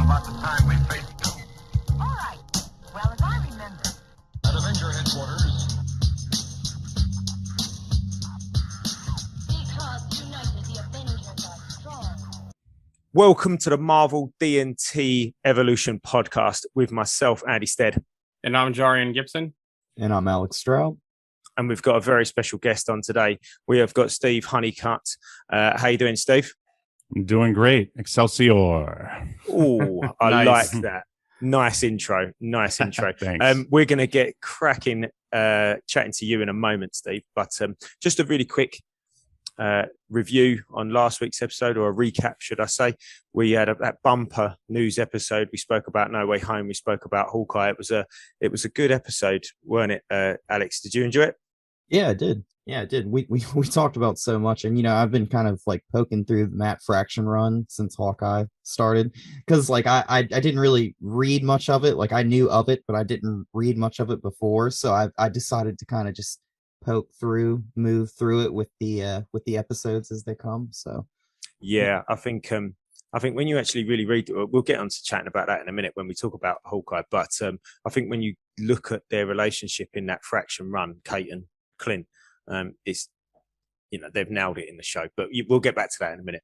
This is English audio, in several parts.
about the time we faced doom. All right. Well, as I remember. At Avenger headquarters. Because united, the Avengers are strong. Welcome to the Marvel D&T Evolution podcast with myself, Andy Stead. And I'm Jarian Gibson. And I'm Alex Stroud. And we've got a very special guest on today. We have got Steve Honeycutt. How you doing, Steve? I'm doing great. Excelsior. Oh, I Nice. like that. Nice intro. Nice intro. Thanks. We're going to get cracking chatting to you in a moment, Steve. But just a really quick review on last week's episode, or a recap, should I say. We had that bumper news episode. We spoke about No Way Home. We spoke about Hawkeye. It was a good episode, weren't it, Alex? Did you enjoy it? Yeah, it did. We talked about so much, and I've been kind of like poking through the Matt Fraction run since Hawkeye started, because like I didn't really read much of it. Like I knew of it, but I didn't read much of it before. So I decided to kind of just move through it with the episodes as they come. So yeah, I think when you actually really read it, we'll get on to chatting about that in a minute when we talk about Hawkeye. But I think when you look at their relationship in that Fraction run, Kate and Clint, it's, they've nailed it in the show. But we'll get back to that in a minute.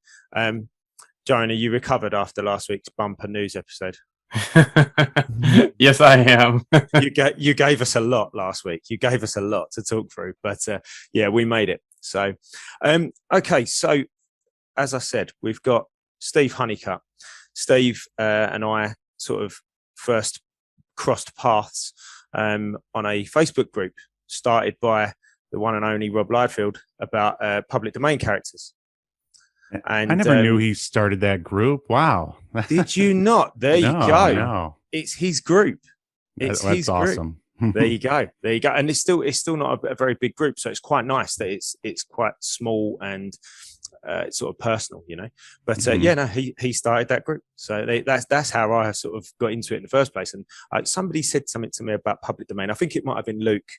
Joan, are you recovered after last week's bumper news episode? Yes, I am. You gave us a lot last week. You gave us a lot to talk through, but yeah, we made it. So, okay. So, as I said, we've got Steve Honeycutt. Steve and I sort of first crossed paths on a Facebook group started by the one and only Rob Liefeld about public domain characters. And I never knew he started that group. Wow. Did you not? There you go. No. It's his group. That's His group. awesome. There you go. And it's still not a very big group, so it's quite nice that it's quite small and it's sort of personal, But no, he started that group, so that's how I sort of got into it in the first place. And somebody said something to me about public domain. I think it might have been Luke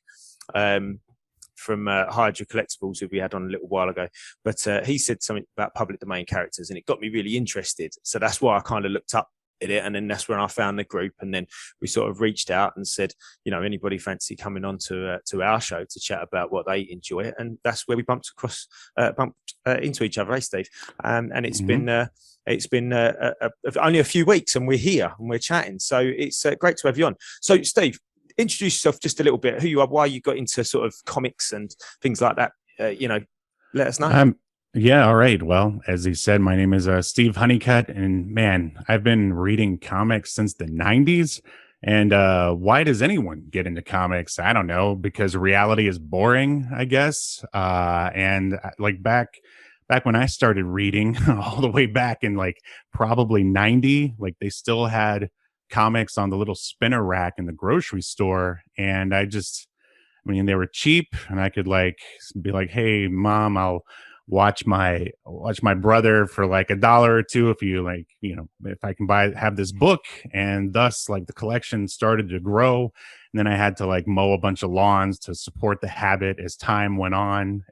from Hydra Collectibles, who we had on a little while ago, but he said something about public domain characters, and it got me really interested. So that's why I kind of looked up at it, and then that's when I found the group, and then we sort of reached out and said, anybody fancy coming on to our show to chat about what they enjoy, and that's where we bumped into each other, Steve. And it's been only a few weeks, and we're here and we're chatting, so it's great to have you on. So, Steve, introduce yourself just a little bit, who you are, why you got into sort of comics and things like that. Let us know. Yeah, all right. Well, as he said, my name is Steve Honeycutt, and man, I've been reading comics since the 90s. And why does anyone get into comics? I don't know, because reality is boring, I guess. And like back when I started reading, all the way back in like probably 90, like they still had comics on the little spinner rack in the grocery store, and they were cheap, and I could like be like, hey Mom, I'll watch my brother for like $1 or $2 if you like, if I can have this book. And thus like the collection started to grow, and then I had to like mow a bunch of lawns to support the habit as time went on.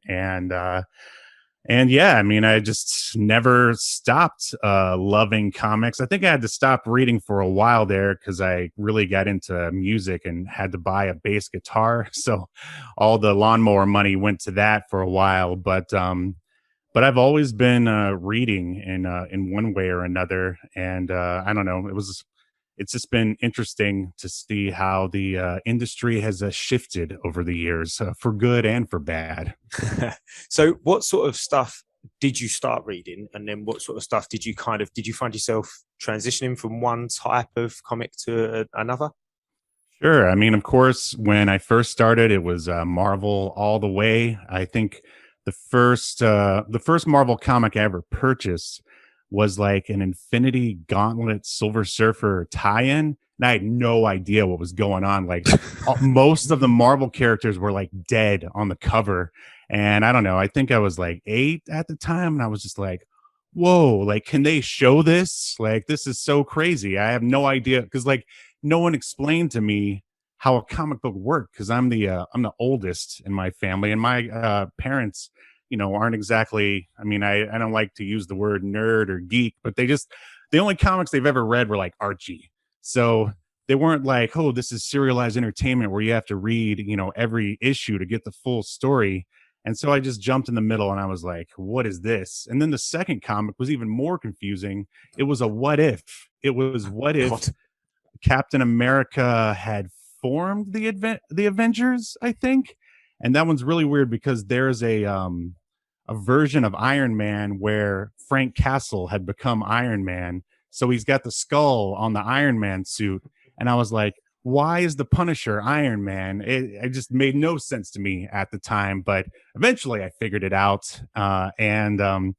And yeah, I just never stopped loving comics. I think I had to stop reading for a while there because I really got into music and had to buy a bass guitar. So all the lawnmower money went to that for a while. But I've always been reading in one way or another. And I don't know, it's just been interesting to see how the industry has shifted over the years, for good and for bad. So what sort of stuff did you start reading? And then what sort of stuff did you find yourself transitioning from one type of comic to another? Sure. Of course, when I first started, it was Marvel all the way. I think the first Marvel comic I ever purchased was like an Infinity Gauntlet Silver Surfer tie-in, and I had no idea what was going on. Like most of the Marvel characters were like dead on the cover, and I don't know, I think I was like 8 at the time, and I was just like, whoa, like, can they show this? Like, this is so crazy. I have no idea, because like no one explained to me how a comic book worked, because I'm the oldest in my family, and my parents aren't exactly, I don't like to use the word nerd or geek, but they the only comics they've ever read were like Archie. So they weren't like, oh, this is serialized entertainment where you have to read, every issue to get the full story. And so I just jumped in the middle and I was like, what is this? And then the second comic was even more confusing. It was a what if. It was what if God. Captain America had formed the Avengers, I think. And that one's really weird because there's a version of Iron Man where Frank Castle had become Iron Man. So he's got the skull on the Iron Man suit. And I was like, why is the Punisher Iron Man? It just made no sense to me at the time, but eventually I figured it out. And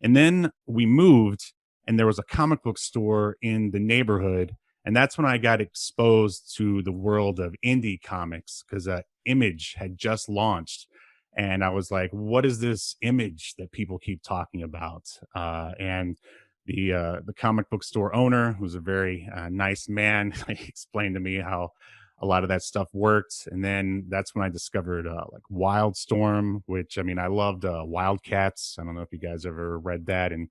then we moved, and there was a comic book store in the neighborhood, and that's when I got exposed to the world of indie comics because Image had just launched, and I was like, "What is this Image that people keep talking about?" And the comic book store owner, who's a very nice man, he explained to me how a lot of that stuff worked. And then that's when I discovered like Wildstorm, which, I mean, I loved Wildcats. I don't know if you guys ever read that. And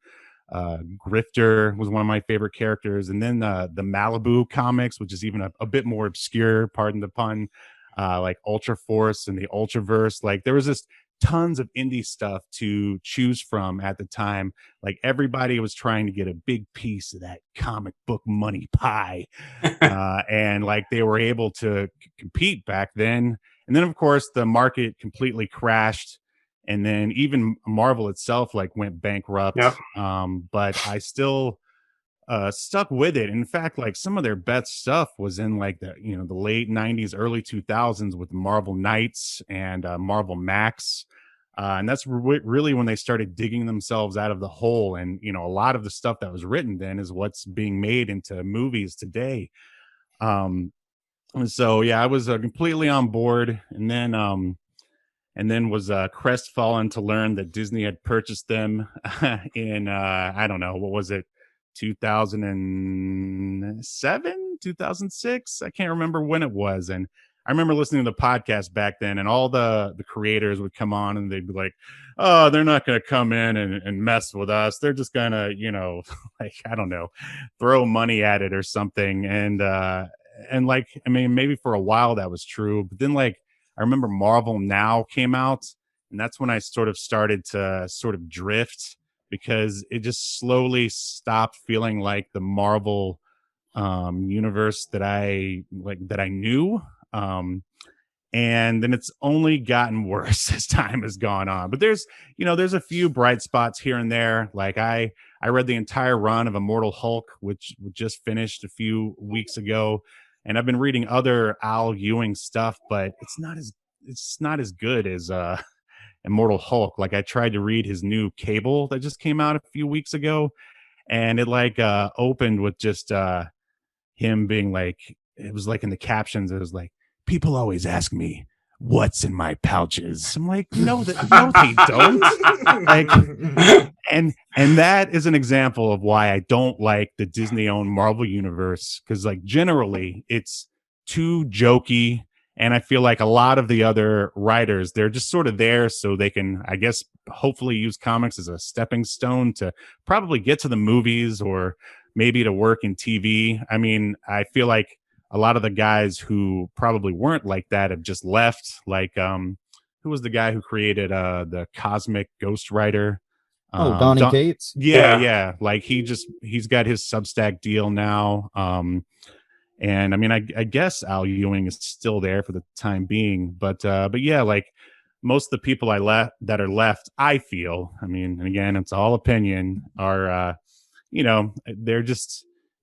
Grifter was one of my favorite characters. And then the Malibu comics, which is even a bit more obscure, pardon the pun, like Ultra Force and the Ultraverse. Like there was just tons of indie stuff to choose from at the time. Like everybody was trying to get a big piece of that comic book money pie. And like they were able to compete back then. And then of course the market completely crashed. And then even Marvel itself like went bankrupt. Yep. But I still stuck with it. In fact, like some of their best stuff was in like the late 90s, early 2000s with Marvel Knights and Marvel Max. And that's really when they started digging themselves out of the hole. And, a lot of the stuff that was written then is what's being made into movies today. And so, yeah, I was completely on board. And then was crestfallen to learn that Disney had purchased them in, I don't know, what was it? 2007, 2006. I can't remember when it was. And I remember listening to the podcast back then, and all the creators would come on and they'd be like, oh, they're not going to come in and mess with us. They're just going to, like, I don't know, throw money at it or something. And like, I mean, maybe for a while that was true, but then like, I remember Marvel Now came out, and that's when I sort of started to sort of drift, because it just slowly stopped feeling like the Marvel universe that I knew. And then it's only gotten worse as time has gone on. But there's a few bright spots here and there. Like I read the entire run of Immortal Hulk, which just finished a few weeks ago. And I've been reading other Al Ewing stuff, but it's not as good as Immortal Hulk. Like I tried to read his new Cable that just came out a few weeks ago, and it like opened with just him being like, it was like in the captions, it was like, people always ask me what's in my pouches. I'm like, no, they don't. Like, and that is an example of why I don't like the Disney-owned Marvel universe, because like generally it's too jokey. And I feel like a lot of the other writers, they're just sort of there so they can, I guess, hopefully use comics as a stepping stone to probably get to the movies or maybe to work in TV. I mean, I feel like a lot of the guys who probably weren't like that have just left. Like, who was the guy who created the Cosmic Ghost Rider? Donny Cates. Yeah. Like he's got his Substack deal now. And I mean, I guess Al Ewing is still there for the time being, but yeah, like most of the people that are left, I feel, I mean, and again, it's all opinion, are,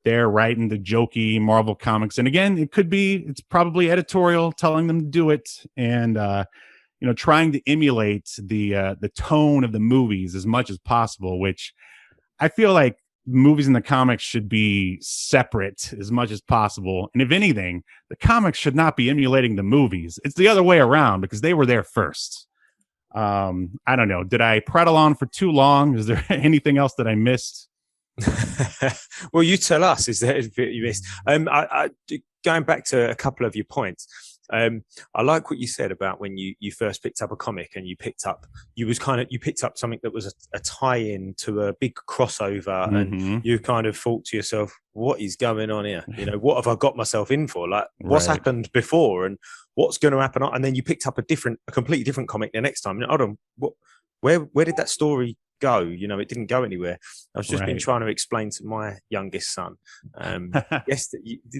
they're writing the jokey Marvel comics. And again, it's probably editorial telling them to do it. And, trying to emulate the tone of the movies as much as possible, which I feel like movies and the comics should be separate as much as possible. And if anything, the comics should not be emulating the movies. It's the other way around, because they were there first. I don't know. Did I prattle on for too long? Is there anything else that I missed? Well, you tell us. Is there anything you missed? Going back to a couple of your points, I like what you said about when you first picked up a comic and you picked up something that was a tie-in to a big crossover, and Mhm. you kind of thought to yourself, what is going on here? You know, what have I got myself in for? Like, what's Right. happened before and what's going to happen? And then you picked up a completely different comic the next time. Hold on, where did that story go? You know, it didn't go anywhere. I've just been Right. trying to explain to my youngest son. Yes,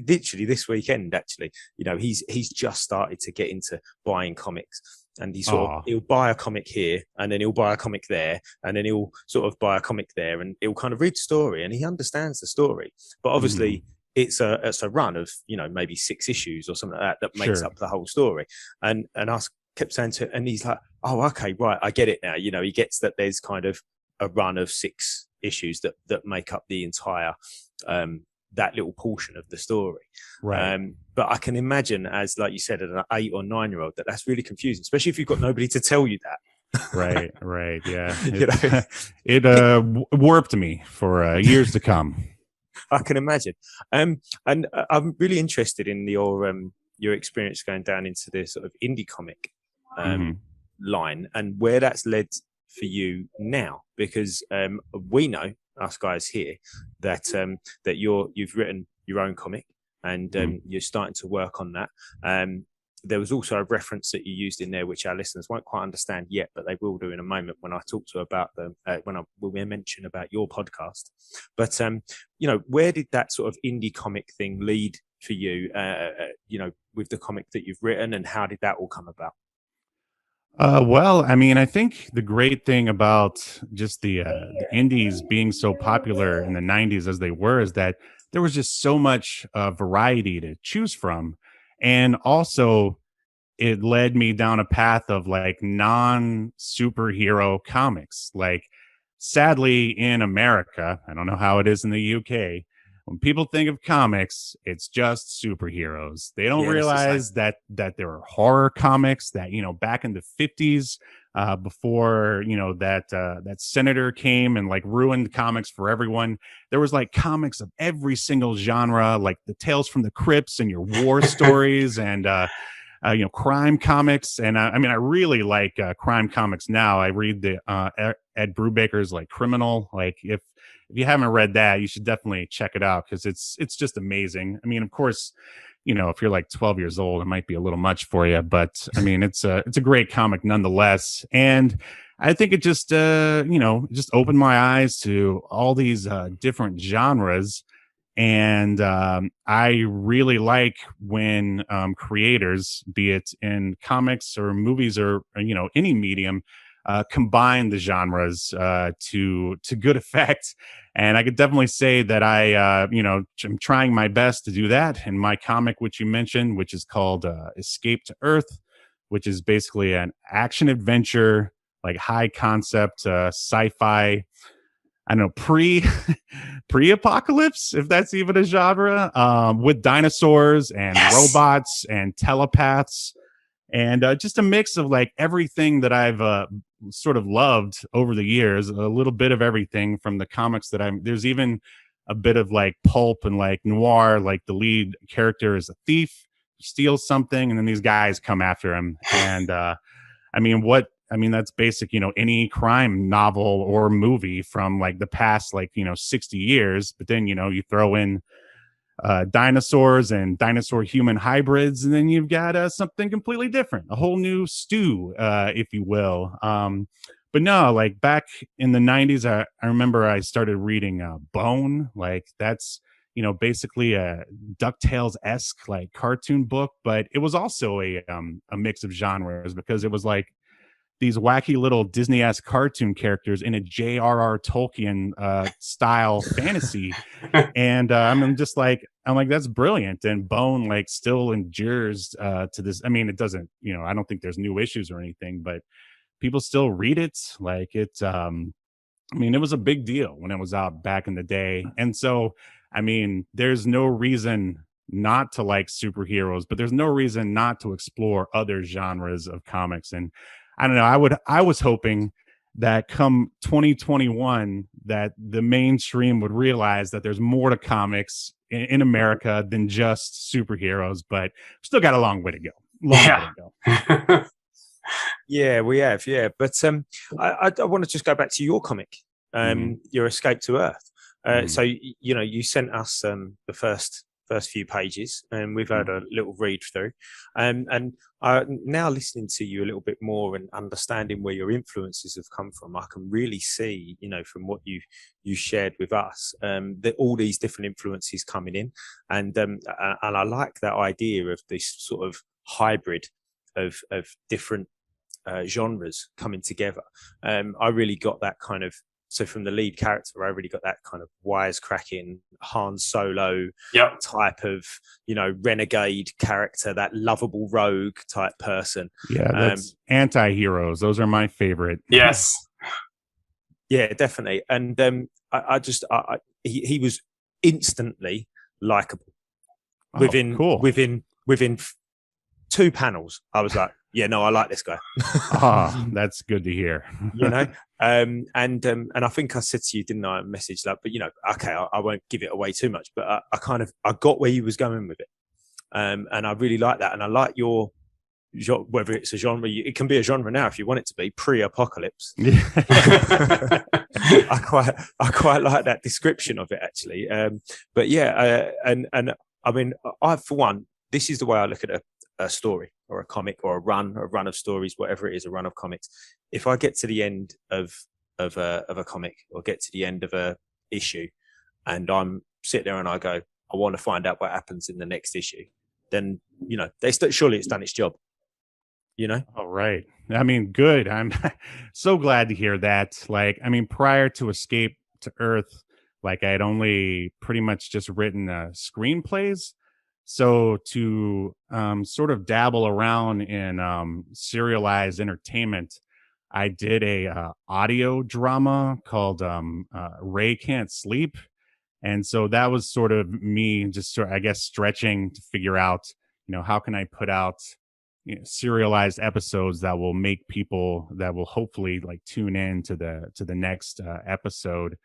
literally this weekend, actually, you know, he's just started to get into buying comics, and he'll buy a comic here, and then he'll buy a comic there, and then he'll sort of buy a comic there, and he'll kind of read the story, and he understands the story. But obviously, it's a run of, you know, maybe 6 issues or something like that makes Sure. up the whole story. And I kept saying to him, and he's like, oh, okay, right, I get it now. You know, he gets that there's kind of a run of 6 issues that make up the entire that little portion of the story. Right. But I can imagine, as like you said, an 8 or 9-year-old, that's really confusing, especially if you've got nobody to tell you that. Right. Yeah. You know? It warped me for years to come. I can imagine. And I'm really interested in your experience going down into the sort of indie comic line, and where that's led for you now, because we know, us guys here, that that you've written your own comic, and you're starting to work on that. There was also a reference that you used in there, which our listeners won't quite understand yet, but they will do in a moment when I talk to about them, when we mention about your podcast. But you know, where did that sort of indie comic thing lead for you? You know, with the comic that you've written, and how did that all come about? Well, I mean, I think the great thing about just the indies being so popular in the 90s as they were is that there was just so much variety to choose from. And also, it led me down a path of like non superhero comics. Like, sadly, in America, I don't know how it is in the UK. When people think of comics, it's just superheroes. They don't Yeah, that's the same. realize that there are horror comics that, you know, back in the 50s, before, you know, that senator came and like ruined comics for everyone. There was like comics of every single genre, like the Tales from the Crypts and your war stories, and you know, crime comics. And I mean, I really like crime comics now. I read the Ed Brubaker's like Criminal. Like, if you haven't read that, you should definitely check it out, because it's just amazing. I mean, of course, you know, if you're like 12 years old, it might be a little much for you, but I mean, it's a great comic nonetheless. And I think it just you know, just opened my eyes to all these different genres. And I really like when creators, be it in comics or movies or you know, any medium, combine the genres to good effect. And I could definitely say that I you know, I'm trying my best to do that in my comic, which you mentioned, which is called Escape to Earth, which is basically an action adventure, like high concept sci-fi, I don't know, pre-apocalypse, if that's even a genre, with dinosaurs and robots and telepaths, and just a mix of like everything that I've sort of loved over the years. A little bit of everything from the comics that there's even a bit of like pulp and like noir. Like, the lead character is a thief, steals something, and then these guys come after him. And I mean, that's basic, you know, any crime novel or movie from like the past, like, you know, 60 years. But then, you know, you throw in dinosaurs and dinosaur human hybrids, and then you've got something completely different, a whole new stew, if you will. But no, like back in the 90s, I remember I started reading Bone. Like, that's, you know, basically a DuckTales-esque like cartoon book, but it was also a mix of genres, because it was like these wacky little Disney-esque cartoon characters in a J.R.R. Tolkien style fantasy. And I'm like, that's brilliant. And Bone like still endures to this. I mean, it doesn't, you know, I don't think there's new issues or anything, but people still read it. Like, it's I mean, it was a big deal when it was out back in the day. And so, I mean, there's no reason not to like superheroes, but there's no reason not to explore other genres of comics. And I don't know, I was hoping that come 2021, that the mainstream would realize that there's more to comics in America than just superheroes, but still got a long way to go. Yeah. ago. Yeah, we have. Yeah, but I want to just go back to your comic, your Escape to Earth. So you know, you sent us the first few pages, and we've had a little read through, and now listening to you a little bit more and understanding where your influences have come from, I can really see, you know, from what you shared with us, that all these different influences coming in, and I like that idea of this sort of hybrid of different genres coming together. I really got that kind of, so from the lead character, I really got that kind of wisecracking Han Solo Yep. type of, you know, renegade character, that lovable rogue type person. Yeah, that's anti-heroes. Those are my favorite. Yes. Yeah, definitely. And he was instantly likable. Within 2 panels, I was like, yeah, no, I like this guy. That's good to hear. You know, and I think I said to you, didn't I, a message that, but you know, okay, I won't give it away too much, but I got where you was going with it, and I really like that, and I like your whether it's a genre, it can be a genre now if you want it to be pre-apocalypse. I quite like that description of it, actually. But yeah, and I mean, I for one, this is the way I look at a story or a comic or a run of stories, whatever it is, a run of comics. If I get to the end of a comic or get to the end of a issue, and I'm sit there and I go, I want to find out what happens in the next issue, then you know, surely it's done its job. You know? All right. I mean, good. I'm so glad to hear that. Like, I mean, prior to Escape to Earth, like I had only pretty much just written screenplays. So to sort of dabble around in serialized entertainment, I did a audio drama called Ray Can't Sleep. And so that was sort of me just sort of, I guess, stretching to figure out, you know, how can I put out, you know, serialized episodes that will make people that will hopefully like tune in to the next episode.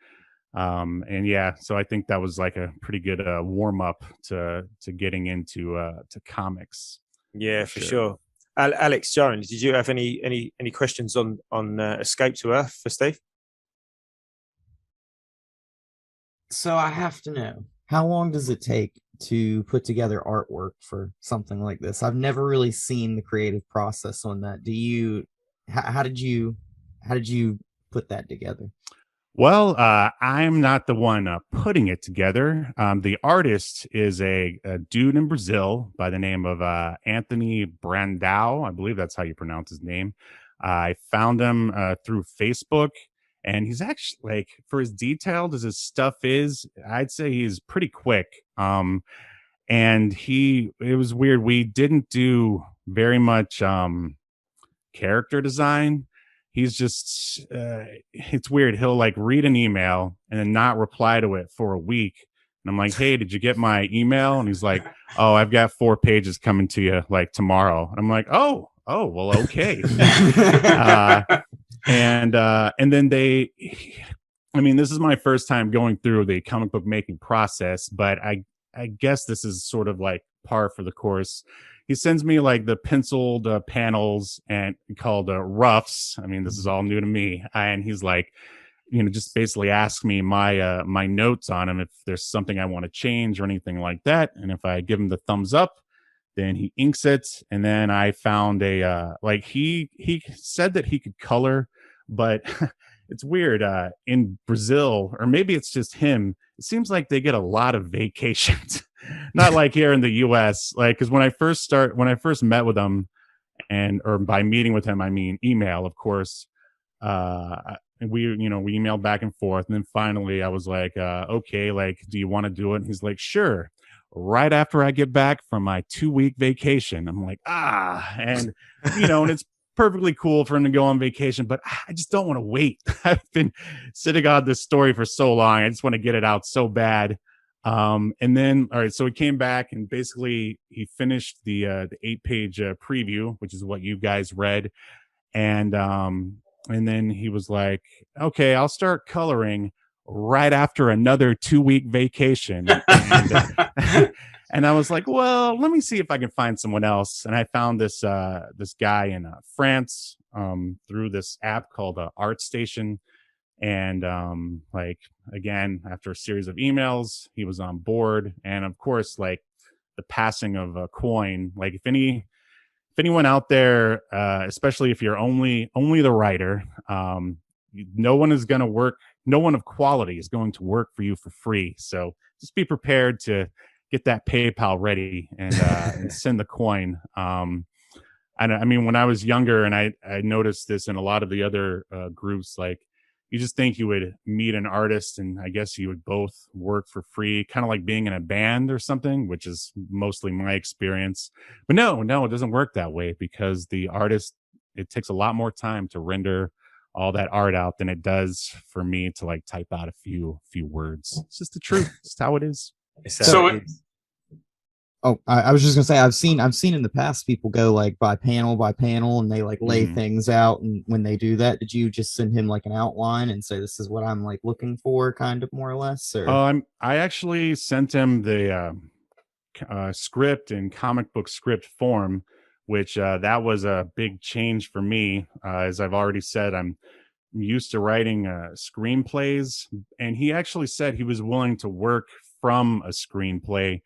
And yeah, so I think that was like a pretty good warm up to getting into to comics. Yeah, for sure. Alex Jones, did you have any questions on Escape to Earth for Steve? So I have to know, how long does it take to put together artwork for something like this? I've never really seen the creative process on that. How did you put that together? Well, I'm not the one putting it together. The artist is a dude in Brazil by the name of Anthony Brandao. I believe that's how you pronounce his name. I found him through Facebook, and he's actually, like, for as detailed as his stuff is, I'd say he's pretty quick. And it was weird. We didn't do very much character design. He's just, it's weird. He'll like read an email and then not reply to it for a week. And I'm like, hey, did you get my email? And he's like, oh, I've got 4 pages coming to you like tomorrow. And I'm like, oh, well, okay. And then I mean, this is my first time going through the comic book making process, but I guess this is sort of like par for the course. He sends me like the penciled panels and called roughs. I mean, this is all new to me. And he's like, you know, just basically ask me my my notes on him if there's something I want to change or anything like that. And if I give him the thumbs up, then he inks it. And then I found like he said that he could color, but it's weird. In Brazil, or maybe it's just him, it seems like they get a lot of vacations. Not like here in the US, like, because when I first met with him, or by meeting with him, I mean email, of course. We emailed back and forth, and then finally I was like, okay, like, do you want to do it? And he's like, sure. Right after I get back from my 2-week vacation. I'm like, and and it's perfectly cool for him to go on vacation, but I just don't want to wait. I've been sitting on this story for so long. I just want to get it out so bad. And then, all right, so he came back and basically he finished the 8-page preview, which is what you guys read. And then he was like, okay, I'll start coloring. right after another 2-week vacation. And, and I was like, well, let me see if I can find someone else. And I found this guy in France through this app called ArtStation. And like, again, after a series of emails, he was on board. And of course, like the passing of a coin, like if anyone out there, especially if you're only the writer, no one is going to work. No one of quality is going to work for you for free. So just be prepared to get that PayPal ready and send the coin. I mean, when I was younger, and I noticed this in a lot of the other groups, like you just think you would meet an artist and I guess you would both work for free, kind of like being in a band or something, which is mostly my experience. But no, it doesn't work that way, because the artist, it takes a lot more time to render all that art out than it does for me to like type out a few words. It's just the truth. It's how it is. Oh, I was just gonna say, I've seen in the past people go like by panel and they like lay things out, and when they do that, did you just send him like an outline and say this is what I'm like looking for, kind of more or less? Or I actually sent him the script in comic book script form, which that was a big change for me. As I've already said, I'm used to writing screenplays, and he actually said he was willing to work from a screenplay.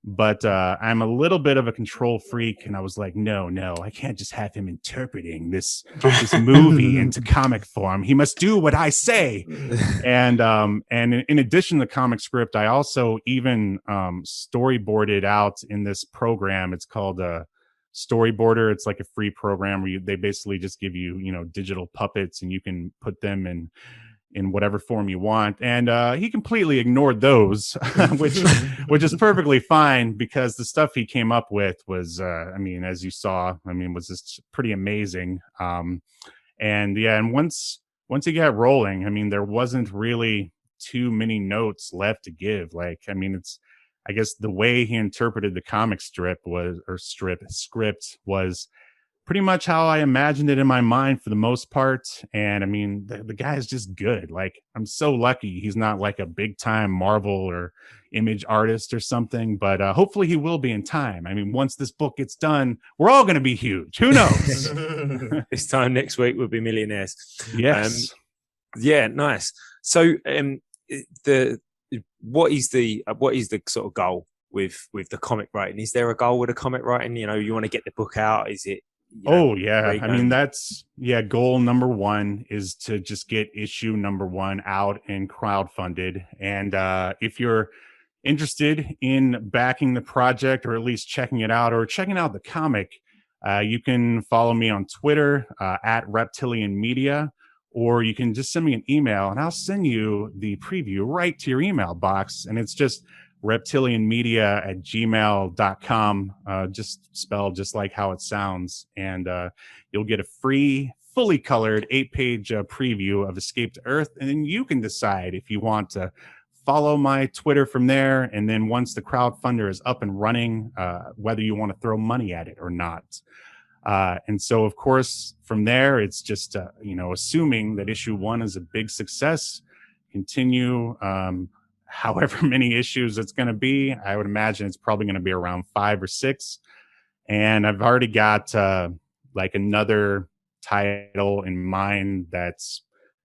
But I'm a little bit of a control freak, and I was like, no, I can't just have him interpreting this movie into comic form. He must do what I say. And in addition to the comic script, I also even storyboarded out in this program. It's called Storyboarder. It's like a free program where they basically just give you, digital puppets, and you can put them in whatever form you want. And he completely ignored those, which is perfectly fine, because the stuff he came up with was, as you saw, was just pretty amazing. And once he got rolling, there wasn't really too many notes left to give. Like, I guess the way he interpreted the comic script was pretty much how I imagined it in my mind for the most part. And the guy is just good. Like, I'm so lucky he's not like a big time Marvel or Image artist or something, but hopefully he will be in time. Once this book gets done, we're all going to be huge. Who knows? This time next week we'll be millionaires. Yes. Yeah, nice. So what is the sort of goal with the comic writing? Is there a goal with the comic writing? You want to get the book out? Is it? That's goal number one is to just get issue number 1 out and crowdfunded. And if you're interested in backing the project, or at least checking it out, or checking out the comic, you can follow me on Twitter at Reptilian Media, or you can just send me an email and I'll send you the preview right to your email box. And it's just reptilianmedia@gmail.com, just spelled just like how it sounds. And you'll get a free, fully colored 8-page preview of Escape to Earth. And then you can decide if you want to follow my Twitter from there. And then once the crowdfunder is up and running, whether you want to throw money at it or not. And so, of course, from there, it's just, assuming that issue 1 is a big success, continue however many issues it's going to be. I would imagine it's probably going to be around 5 or 6. And I've already got like another title in mind that's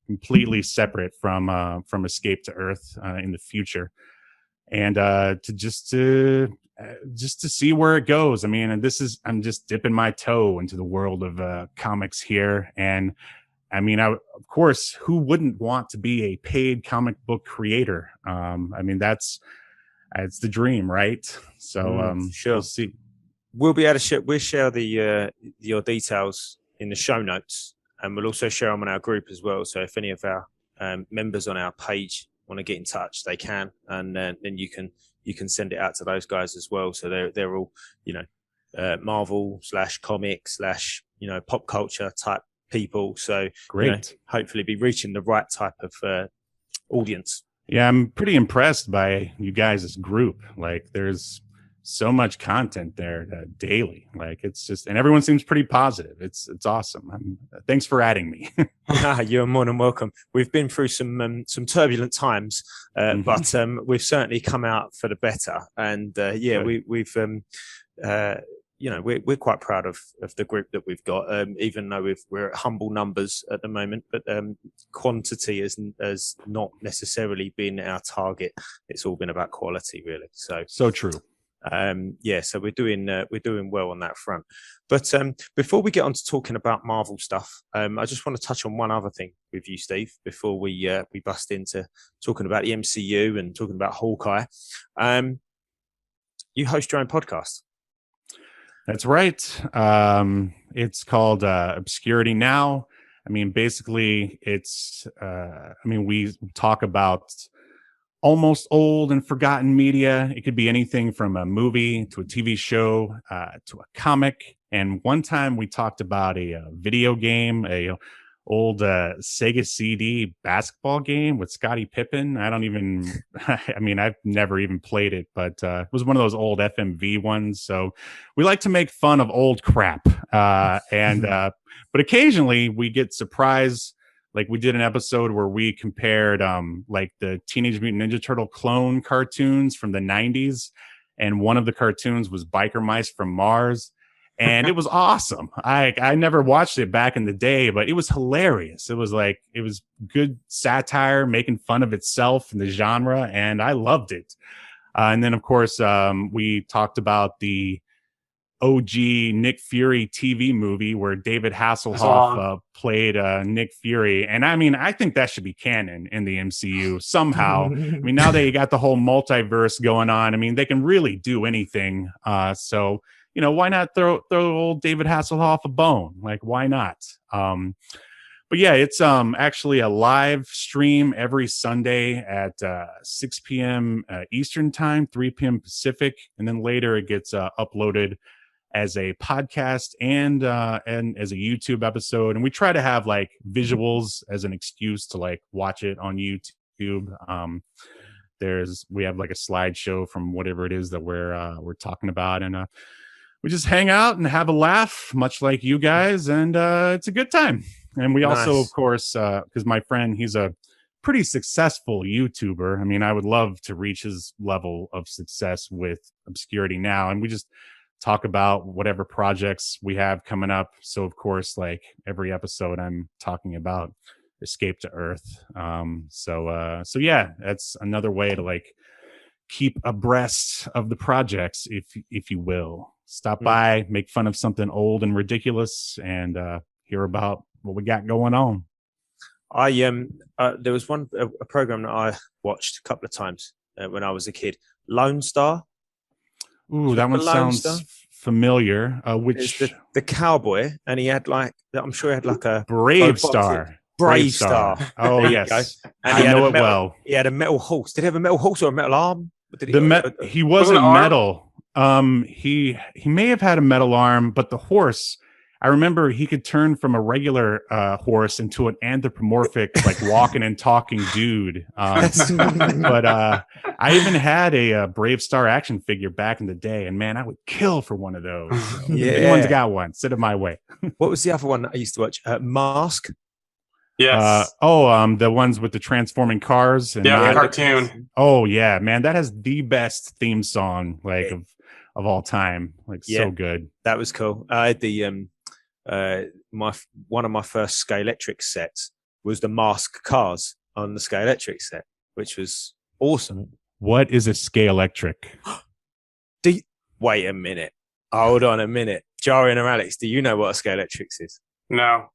completely separate from Escape to Earth in the future. And to see where it goes. I'm just dipping my toe into the world of comics here. And of course, who wouldn't want to be a paid comic book creator? That's the dream, right? So sure. We'll see. We'll be able to we'll share your details in the show notes, and we'll also share them on our group as well. So if any of our members on our page want to get in touch, they can, and then you can send it out to those guys as well. So they're all Marvel / comics / pop culture type people. So great. Hopefully be reaching the right type of audience. Yeah, I'm pretty impressed by you guys' group. Like, there's so much content there daily. Like it's just, and everyone seems pretty positive. It's awesome. Thanks for adding me. You're more than welcome. We've been through some turbulent times, but we've certainly come out for the better. And we've we're quite proud of the group that we've got, even though we're at humble numbers at the moment, but quantity has not necessarily been our target. It's all been about quality, really. So true. So we're doing well on that front. But before we get on to talking about Marvel stuff, I just want to touch on one other thing with you, Steve, before we bust into talking about the MCU and talking about Hawkeye. You host your own podcast. That's right. It's called Obscurity Now. I mean, basically, it's we talk about almost old and forgotten media. It could be anything from a movie to a TV show to a comic. And one time we talked about a video game, a old Sega CD basketball game with Scottie Pippen. I've never even played it, but it was one of those old FMV ones. So we like to make fun of old crap. But occasionally we get surprised. Like we did an episode where we compared like the Teenage Mutant Ninja Turtle clone cartoons from the 90s. And one of the cartoons was Biker Mice from Mars. And it was awesome. I never watched it back in the day, but it was hilarious. It was good satire, making fun of itself and the genre. And I loved it. And then, of course, we talked about the OG Nick Fury TV movie where David Hasselhoff played Nick Fury. And I think that should be canon in the MCU somehow. Now they got the whole multiverse going on. They can really do anything. So why not throw old David Hasselhoff a bone? Like, why not? But yeah, it's actually a live stream every Sunday at 6 p.m. Eastern time, 3 p.m. Pacific. And then later it gets uploaded as a podcast and as a YouTube episode. And we try to have like visuals as an excuse to like watch it on YouTube. We have like a slideshow from whatever it is that we're talking about. And we just hang out and have a laugh, much like you guys. And it's a good time. And we also, of course, because my friend, he's a pretty successful YouTuber. I would love to reach his level of success with Obscurity Now. And we just talk about whatever projects we have coming up. So of course, like every episode I'm talking about Escape to Earth. So yeah, that's another way to like keep abreast of the projects, if you will. Stop by, make fun of something old and ridiculous, and hear about what we got going on. There was a program that I watched a couple of times when I was a kid, Lone Star. Ooh, that one sounds familiar. Which the cowboy, and he had like, I'm sure he had like a Brave Star. Brave Star. Oh yes, and I know it well. He had a metal horse. Did he have a metal horse or a metal arm? He wasn't metal. He may have had a metal arm, but the horse, I remember he could turn from a regular horse into an anthropomorphic, like walking and talking dude. But I even had a Brave Star action figure back in the day, and man, I would kill for one of those. So yeah, anyone's got one. Send it my way. What was the other one that I used to watch? Mask. Yes. The ones with the transforming cars. And the cartoon. Oh yeah, man, that has the best theme song of all time. Like so good. That was cool. I had the one of my first Scalextric sets was the Mask cars on the Scalextric set, which was awesome. What is a Scalextric? Wait a minute. Hold on a minute. Jarian or Alex, do you know what a Scalextric is? No.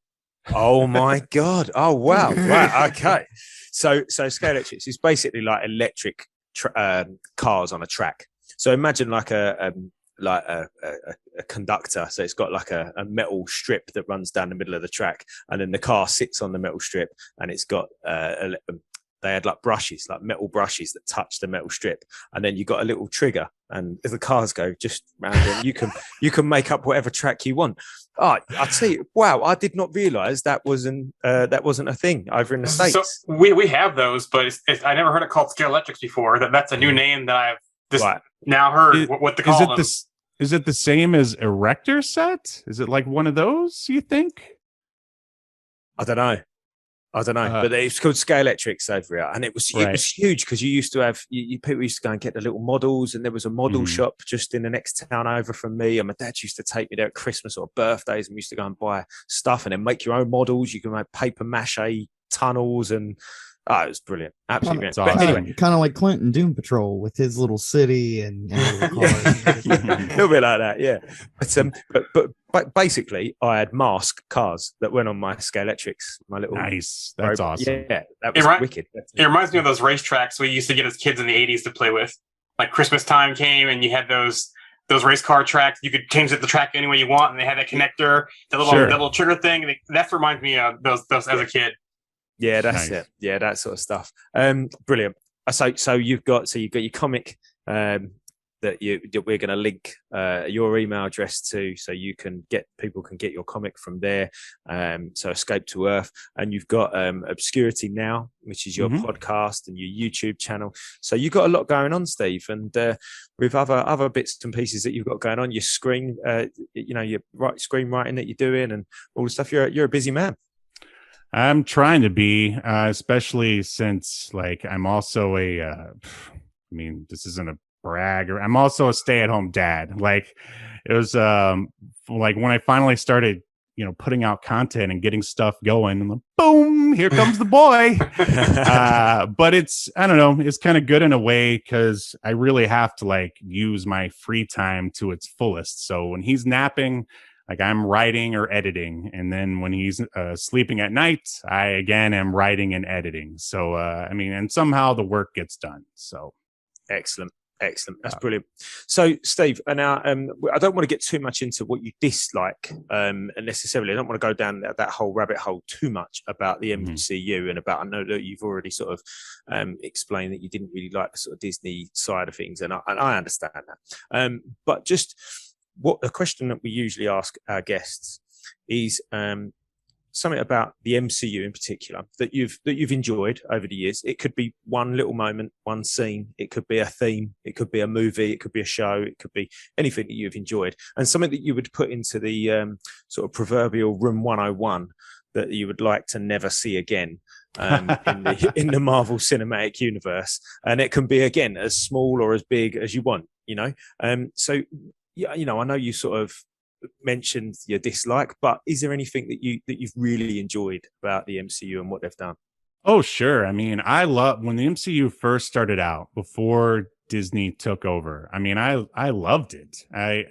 Oh my God. Oh wow. Right. Okay. So Scalextric is basically like electric cars on a track. So imagine like a conductor. So it's got like a metal strip that runs down the middle of the track, and then the car sits on the metal strip, and it's got they had like brushes, like metal brushes that touch the metal strip, and then you got a little trigger, and as the cars go just round it, you can make up whatever track you want. Oh, I'd say, wow, I did not realize that wasn't a thing over in the States. So we have those, but I never heard it called Scalextrics before. That's a new name that Just Right. now heard Is, what to is call it them. this? Is it the same as Erector set? Is it like one of those? You think? I don't know. But it's called Scalextrics over here, and it was Right. huge because you used to have people used to go and get the little models, and there was a model shop just in the next town over from me. And my dad used to take me there at Christmas or birthdays, and we used to go and buy stuff and then make your own models. You can make paper mache tunnels, and it was brilliant, absolutely brilliant. Awesome. But anyway, Kind of like Clinton Doom Patrol with his little city and little cars. a little bit like that, yeah. But basically, I had mask cars that went on my Scalextrics, my little Nice. That's robot. awesome. Yeah, that was wicked. It reminds me of those racetracks we used to get as kids in the 80s to play with. Like Christmas time came and you had those race car tracks. You could change the track any way you want, and they had that connector, the little trigger thing. That reminds me of those as a kid. Yeah, that's Nice. it. Yeah, that sort of stuff. Brilliant. So you've got your comic that we're going to link your email address to, so people can get your comic from there. So Escape to Earth, and you've got Obscurity Now, which is your podcast and your YouTube channel. So you've got a lot going on, Steve, and with other bits and pieces that you've got going on, your your screenwriting that you're doing, and all the stuff. You're a busy man. I'm trying to be, especially since I'm also this isn't a brag, or I'm also a stay-at-home dad. Like it was when I finally started, putting out content and getting stuff going, and boom, here comes the boy. But I don't know, it's kind of good in a way because I really have to use my free time to its fullest. So when he's napping, I'm writing or editing, and then when he's sleeping at night, I again am writing and editing. So and somehow the work gets done. So excellent. That's brilliant. So Steve, now I don't want to get too much into what you dislike necessarily. I don't want to go down that whole rabbit hole too much about the MCU and about. I know that you've already sort of explained that you didn't really like the sort of Disney side of things, and I understand that. But just a question that we usually ask our guests is something about the MCU in particular that you've enjoyed over the years. It could be one little moment, one scene. It could be a theme. It could be a movie. It could be a show. It could be anything that you've enjoyed, and something that you would put into the sort of proverbial room 101 that you would like to never see again in the Marvel Cinematic Universe. And it can be, again, as small or as big as you want, so yeah, I know you sort of mentioned your dislike, but is there anything that you've really enjoyed about the MCU and what they've done? Oh, sure. I love when the MCU first started out before Disney took over. I loved it. I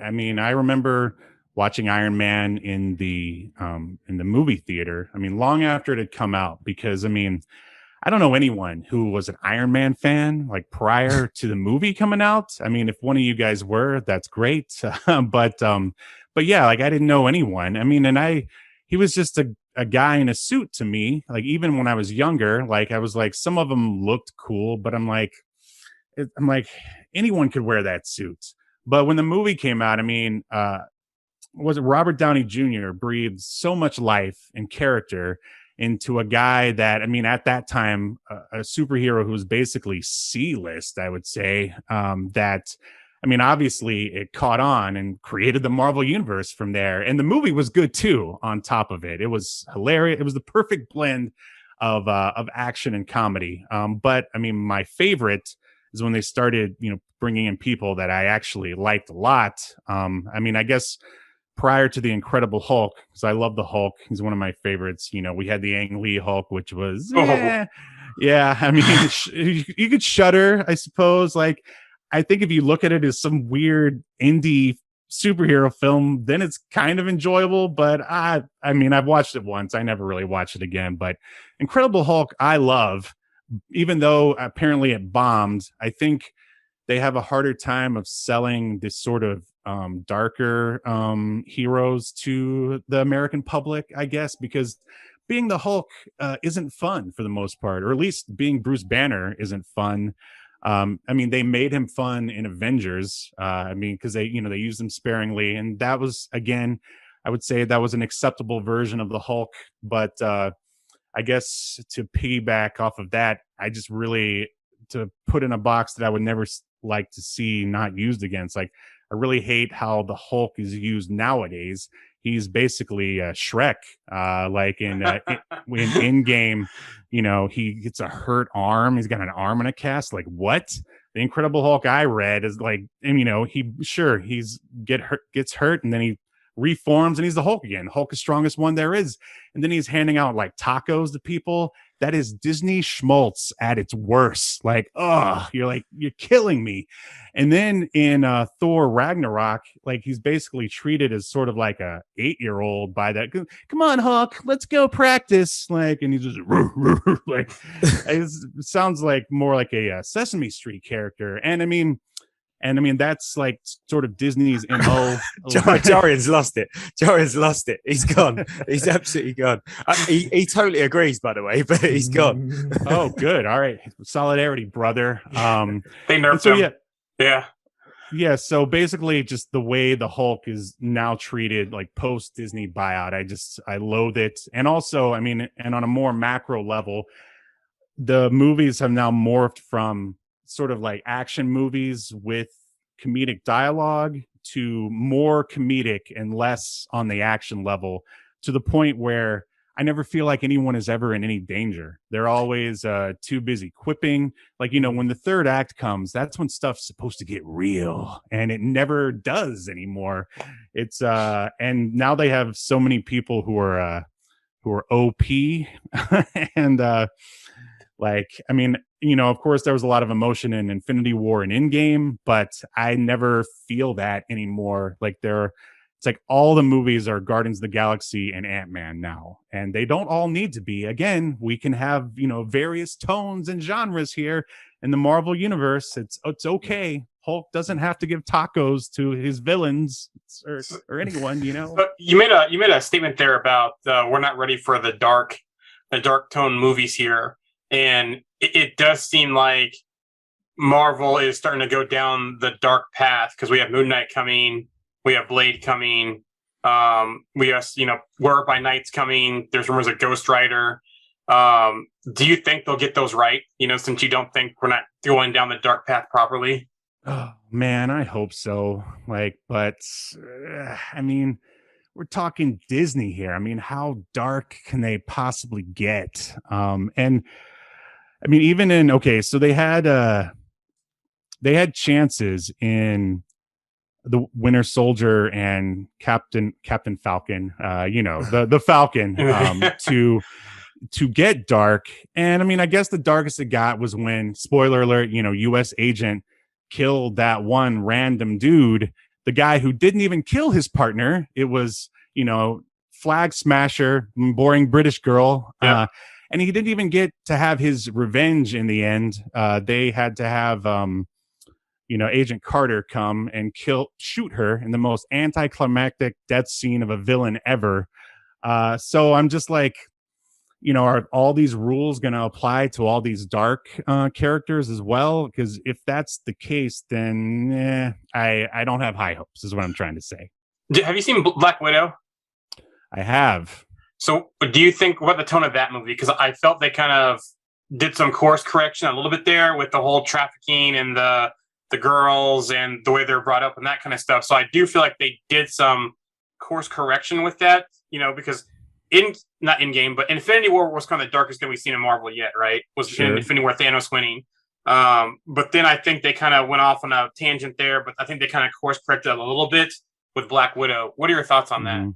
remember watching Iron Man in the movie theater. Long after it had come out, because I don't know anyone who was an Iron Man fan prior to the movie coming out. If one of you guys were, that's great. But yeah, I didn't know anyone. He was just a guy in a suit to me. Even when I was younger, I was some of them looked cool, but I'm like anyone could wear that suit. But when the movie came out, was it Robert Downey Jr. breathed so much life and character into a guy that, at that time, a superhero who was basically C-list, I would say, obviously it caught on and created the Marvel Universe from there. And the movie was good too, on top of it. It was hilarious. It was the perfect blend of action and comedy. But my favorite is when they started, bringing in people that I actually liked a lot. I guess prior to the Incredible Hulk, because I love the Hulk. He's one of my favorites. We had the Ang Lee Hulk, which was, yeah. You could shudder, I suppose. I think if you look at it as some weird indie superhero film, then it's kind of enjoyable. But I've watched it once. I never really watched it again. But Incredible Hulk, I love, even though apparently it bombed. I think they have a harder time of selling this sort of darker heroes to the American public, I guess, because being the Hulk isn't fun for the most part, or at least being Bruce Banner isn't fun. They made him fun in Avengers. Because they used him sparingly, and that was, again, I would say that was an acceptable version of the Hulk. But I guess to piggyback off of that, I just really, to put in a box that I would never like to see not used against. Like, I really hate how the Hulk is used nowadays. He's basically Shrek, like in game, he gets a hurt arm. He's got an arm in a cast. Like, what? The Incredible Hulk I read is like, and he's gets hurt, and then he reforms and he's the Hulk again. Hulk is strongest one there is. And then he's handing out like tacos to people. That is Disney schmaltz at its worst. Like, you're killing me. And then in Thor Ragnarok, like, he's basically treated as sort of like a 8-year-old by that. Come on, Hulk, let's go practice. Like, and he's just like, it sounds like more like a Sesame Street character. And I mean, that's like sort of Disney's MO. Jarian's lost it. Jarian's lost it. He's gone. He's absolutely gone. He totally agrees, by the way, but he's gone. Oh, good. All right. Solidarity, brother. They nerfed him. Yeah. So basically, just the way the Hulk is now treated, like post Disney buyout, I loathe it. And also, I mean, and on a more macro level, the movies have now morphed from sort of like action movies with comedic dialogue to more comedic and less on the action level, to the point where I never feel like anyone is ever in any danger. They're always too busy quipping. Like, when the third act comes, that's when stuff's supposed to get real, and it never does anymore. It's and now they have so many people who are OP and like, I mean, of course, there was a lot of emotion in Infinity War and Endgame, but I never feel that anymore. Like, it's like all the movies are Guardians of the Galaxy and Ant-Man now, and they don't all need to be. Again, we can have, various tones and genres here in the Marvel universe. It's okay. Hulk doesn't have to give tacos to his villains or anyone, But you made a statement there about we're not ready for the dark tone movies here. And it does seem like Marvel is starting to go down the dark path, because we have Moon Knight coming, we have Blade coming, we have Werewolf by Night's coming. There's rumors of Ghost Rider. Do you think they'll get those right? Since you don't think we're not going down the dark path properly. Oh man, I hope so. Like, but I mean, we're talking Disney here. I mean, how dark can they possibly get? And I mean, even so they had chances in the Winter Soldier and Captain Falcon, the Falcon, to get dark. And I mean, I guess the darkest it got was when, spoiler alert, US agent killed that one random dude, the guy who didn't even kill his partner. It was, flag smasher, boring British girl. Yeah. And he didn't even get to have his revenge in the end. They had to have, Agent Carter come and shoot her in the most anticlimactic death scene of a villain ever. So I'm just like, are all these rules going to apply to all these dark characters as well? Because if that's the case, then I don't have high hopes, is what I'm trying to say. Have you seen Black Widow? I have. So do you think, what the tone of that movie? Because I felt they kind of did some course correction a little bit there with the whole trafficking and the girls and the way they're brought up and that kind of stuff. So I do feel like they did some course correction with that, because not in game, but Infinity War was kind of the darkest thing we've seen in Marvel yet, right? Was sure. Infinity War, Thanos winning. But then I think they kind of went off on a tangent there, but I think they kind of course corrected a little bit with Black Widow. What are your thoughts on that?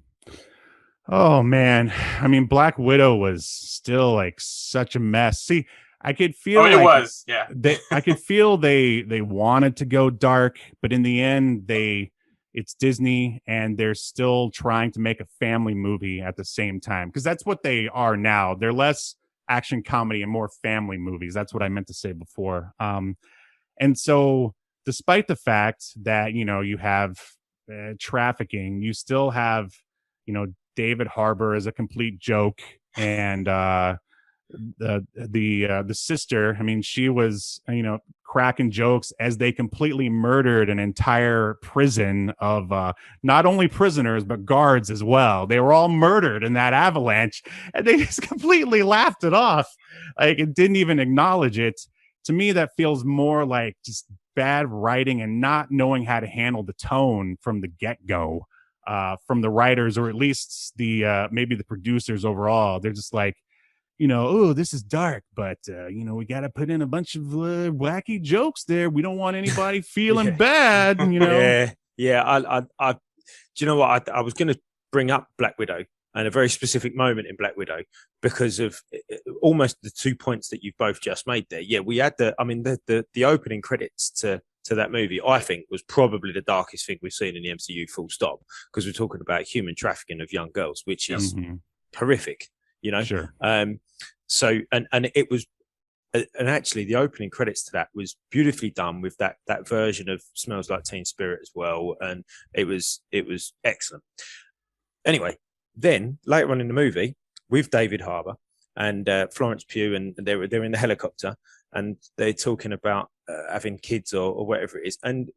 Oh man, I mean, Black Widow was still like such a mess. See, I could feel it was, yeah. I could feel they wanted to go dark, but in the end, it's Disney, and they're still trying to make a family movie at the same time, because that's what they are now. They're less action comedy and more family movies. That's what I meant to say before. And so, despite the fact that you have trafficking, you still have David Harbour is a complete joke, and the sister, I mean, she was cracking jokes as they completely murdered an entire prison of not only prisoners but guards as well. They were all murdered in that avalanche, and they just completely laughed it off, like it didn't even acknowledge it. To me, that feels more like just bad writing and not knowing how to handle the tone from the get-go from the writers, or at least the maybe the producers overall. They're just like, oh, this is dark, but we got to put in a bunch of wacky jokes there. We don't want anybody feeling bad, Yeah. I do you know what? I was going to bring up Black Widow and a very specific moment in Black Widow because of almost the 2 points that you've both just made there. Yeah, we had the opening credits to that movie, I think, was probably the darkest thing we've seen in the MCU, full stop, because we're talking about human trafficking of young girls, which is horrific, Sure. So it was, and actually the opening credits to that was beautifully done with that version of Smells Like Teen Spirit as well, and it was excellent. Anyway, then later on in the movie, with David Harbour and Florence Pugh, and they're in the helicopter, and they're talking about having kids or whatever it is, and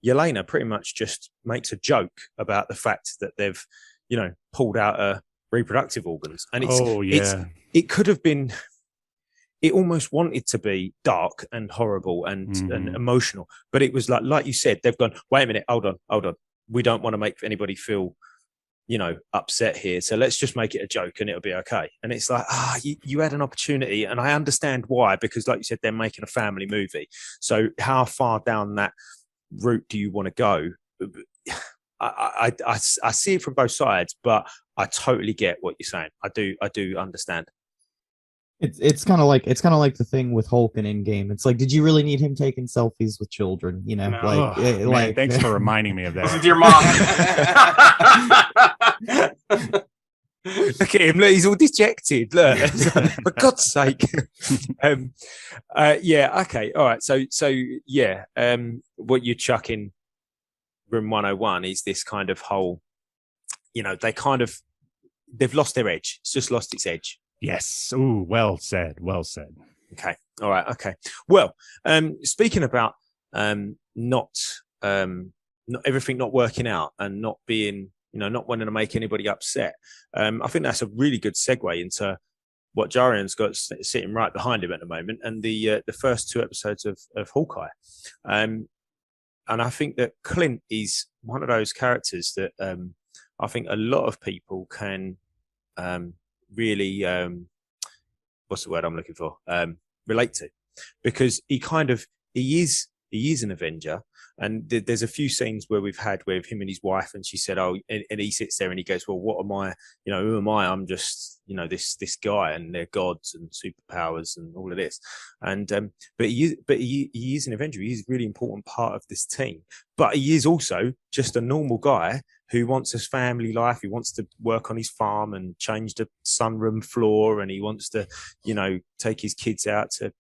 Yelena pretty much just makes a joke about the fact that they've pulled out her reproductive organs, and it could have been, it almost wanted to be dark and horrible and emotional, but it was like you said, they've gone, wait a minute, hold on, we don't want to make anybody feel upset here, so let's just make it a joke and it'll be okay. And it's like, you had an opportunity, and I understand why, because like you said, they're making a family movie, so how far down that route do you want to go? I see it from both sides, but I totally get what you're saying. I do understand. It's kind of like the thing with Hulk in Endgame. It's like, did you really need him taking selfies with children? No. Man, thanks for reminding me of that. This is your mom. Look at him. Look, he's all dejected. Look, for God's sake. Yeah. Okay. All right. So yeah. What you chuck in Room 101 is this kind of whole, they've lost their edge. It's just lost its edge. Yes. Ooh, well said. Well said. Okay. All right. Okay. Well, speaking about not everything not working out and not being, not wanting to make anybody upset. I think that's a really good segue into what Jarian's got sitting right behind him at the moment, and the first 2 episodes of Hawkeye. And I think that Clint is one of those characters that I think a lot of people can really, what's the word I'm looking for? Relate to, because he is an Avenger. And there's a few scenes where we've had with him and his wife, and she said, and he sits there and he goes, well, what am I? Who am I? I'm just, this guy, and they're gods and superpowers and all of this. And but he is an Avenger. He's a really important part of this team. But he is also just a normal guy who wants his family life. He wants to work on his farm and change the sunroom floor, and he wants to, take his kids out to,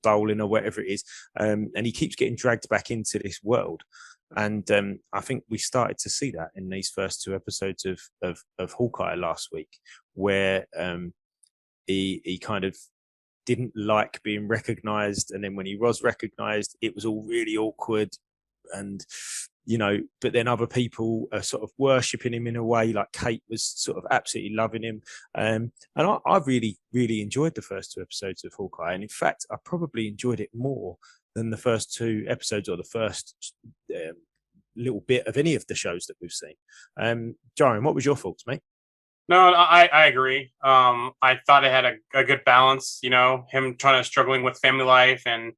bowling or whatever it is. And he keeps getting dragged back into this world. And I think we started to see that in these first 2 episodes of Hawkeye last week, where he kind of didn't like being recognized. And then when he was recognized, it was all really awkward. And, but then other people are sort of worshipping him in a way, like Kate was sort of absolutely loving him. And I really, really enjoyed the first 2 episodes of Hawkeye. And in fact, I probably enjoyed it more than the first 2 episodes or the first little bit of any of the shows that we've seen. Jarian, what was your thoughts, mate? No, I agree. I thought it had a good balance, him struggling with family life and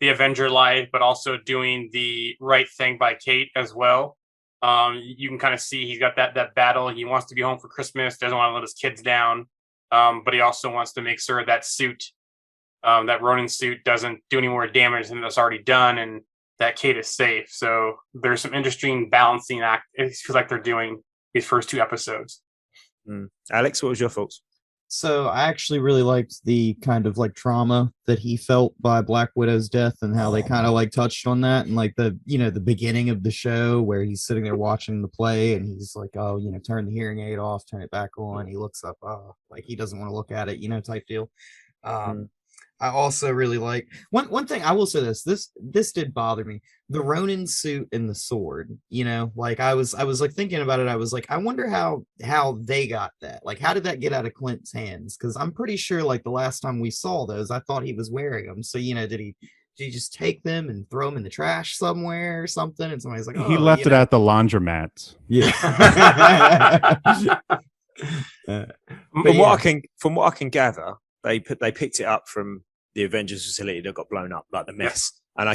the Avenger life, but also doing the right thing by Kate as well. You can kind of see he's got that battle. He wants to be home for Christmas, doesn't want to let his kids down, but he also wants to make sure that suit, that Ronin suit, doesn't do any more damage than it's already done, and that Kate is safe. So there's some interesting balancing act. It feels like they're doing these first 2 episodes. Alex, what was your thoughts? So I actually really liked the kind of trauma that he felt by Black Widow's death, and how they kind of touched on that, and the beginning of the show where he's sitting there watching the play, and he's like, oh, turn the hearing aid off, turn it back on. He looks up, he doesn't want to look at it, type deal. I also really like one thing. I will say this did bother me: the Ronin suit and the sword. I was thinking about it. I was like, I wonder how they got that. How did that get out of Clint's hands? Because I'm pretty sure the last time we saw those, I thought he was wearing them. So did did you just take them and throw them in the trash somewhere or something? And somebody's like, He left it at the laundromat. Yeah. From what I can gather, they picked it up from the Avengers facility that got blown up, like the mess. And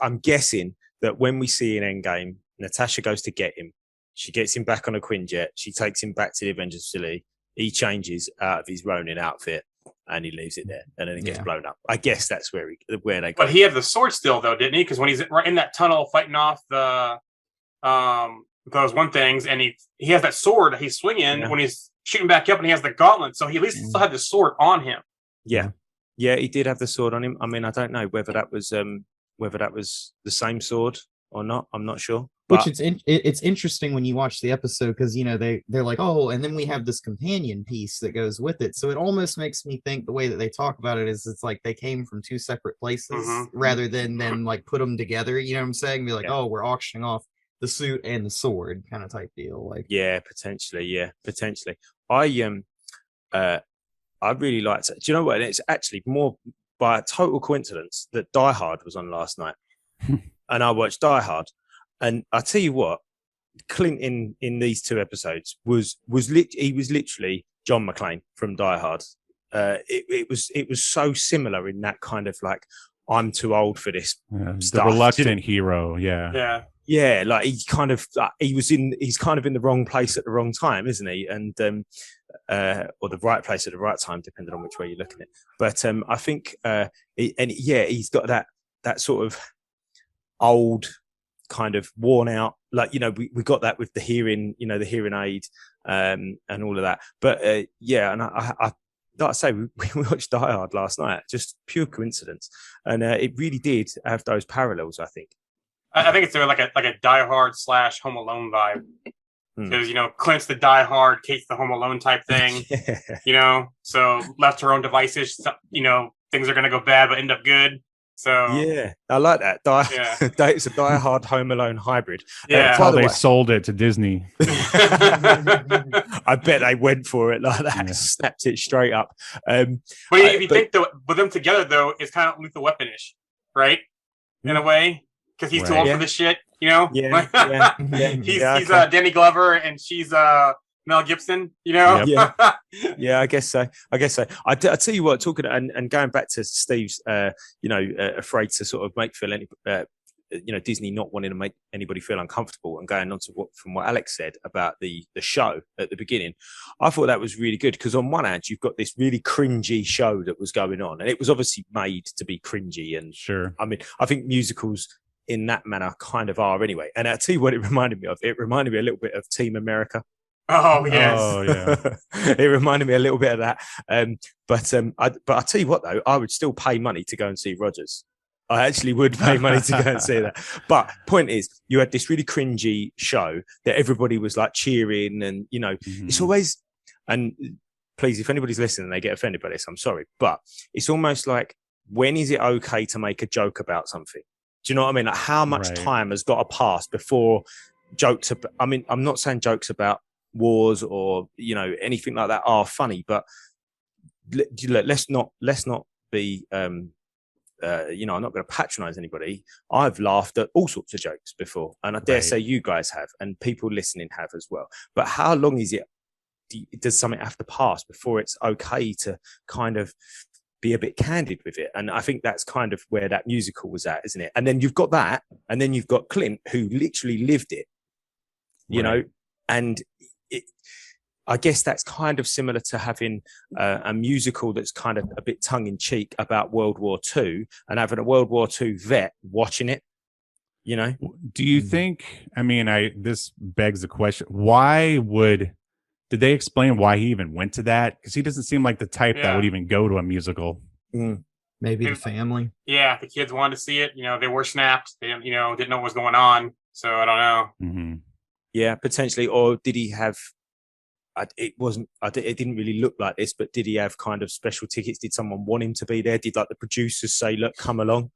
I'm guessing that when we see in Endgame, Natasha goes to get him. She gets him back on a Quinjet. She takes him back to the Avengers facility. He changes out of his Ronin outfit and he leaves it there, and then it gets blown up. I guess that's where they go. But he had the sword still, though, didn't he? Because when he's in that tunnel fighting off the those one things, and he has that sword that he's swinging when he's shooting back up, and he has the gauntlet, so he at least still had the sword on him. Yeah, he did have the sword on him. I mean, I don't know whether that was the same sword or not. I'm not sure. But which it's interesting when you watch the episode, because they're like, oh, and then we have this companion piece that goes with it, so it almost makes me think the way that they talk about it is it's like they came from two separate places rather than like put them together. You know what I'm saying? Be like, oh, we're auctioning off the suit and the sword kind of type deal. Like, potentially. I really liked it. Do you know what? It's actually more by a total coincidence that Die Hard was on last night, and I watched Die Hard. And I tell you what, Clint in these two episodes was literally John McClane from Die Hard. It was so similar in that kind of like, I'm too old for this stuff. The reluctant hero, yeah. Like he's kind of in the wrong place at the wrong time, isn't he? And or the right place at the right time, depending on which way you're looking at it. But I think he's got that sort of old, kind of worn out, like we got that with the hearing, the hearing aid and all of that. But and I like I say, we watched Die Hard last night, just pure coincidence, and it really did have those parallels. I think it's like a Die Hard / Home Alone vibe, because Clint's the Die Hard, Kate's the Home Alone type thing. So left to her own devices, things are gonna go bad but end up good. So yeah, I like that. It's a Die Hard Home Alone hybrid. Yeah, how they sold it to Disney. I bet they went for it like that, snapped it straight up. But if you think with them together, though, it's kind of Lethal Weapon-ish, right? In a way, because he's too old for this shit. Yeah. He's Danny Glover and she's Mel Gibson, Yeah, I guess so. I tell you what, talking and going back to Steve's, afraid to sort of feel any, Disney not wanting to make anybody feel uncomfortable, and going on to from what Alex said about the show at the beginning, I thought that was really good, because on one hand you've got this really cringy show that was going on, and it was obviously made to be cringy, and sure. I mean, I think musicals in that manner kind of are anyway. And I'll tell you what it reminded me of. It reminded me a little bit of Team America. Oh yes. Oh yeah. It reminded me a little bit of that. But I tell you what though, I would still pay money to go and see Rogers. I actually would pay money to go and see that. But point is, you had this really cringy show that everybody was like cheering, and it's always, and please, if anybody's listening and they get offended by this, I'm sorry, but it's almost like, when is it okay to make a joke about something? Do you know what I mean? Like, how much time has got to pass before jokes? I mean, I'm not saying jokes about wars or anything like that are funny, but let's not be I'm not going to patronize anybody. I've laughed at all sorts of jokes before, and I dare say you guys have, and people listening have as well. But how long is it? Does something have to pass before it's okay to kind of be a bit candid with it? And I think that's kind of where that musical was at, isn't it? And then you've got that, and then you've got Clint, who literally lived it, and I guess that's kind of similar to having a musical that's kind of a bit tongue-in-cheek about World War II, and having a World War II vet watching it, Do you think, this begs the question, did they explain why he even went to that? Because he doesn't seem like the type that would even go to a musical. Maybe the family. Yeah, the kids wanted to see it. They were snapped. They didn't know what was going on. So I don't know. Mm-hmm. Yeah, potentially. Or did he have? It didn't really look like this, but did he have kind of special tickets? Did someone want him to be there? Did like the producers say, "Look, come along"?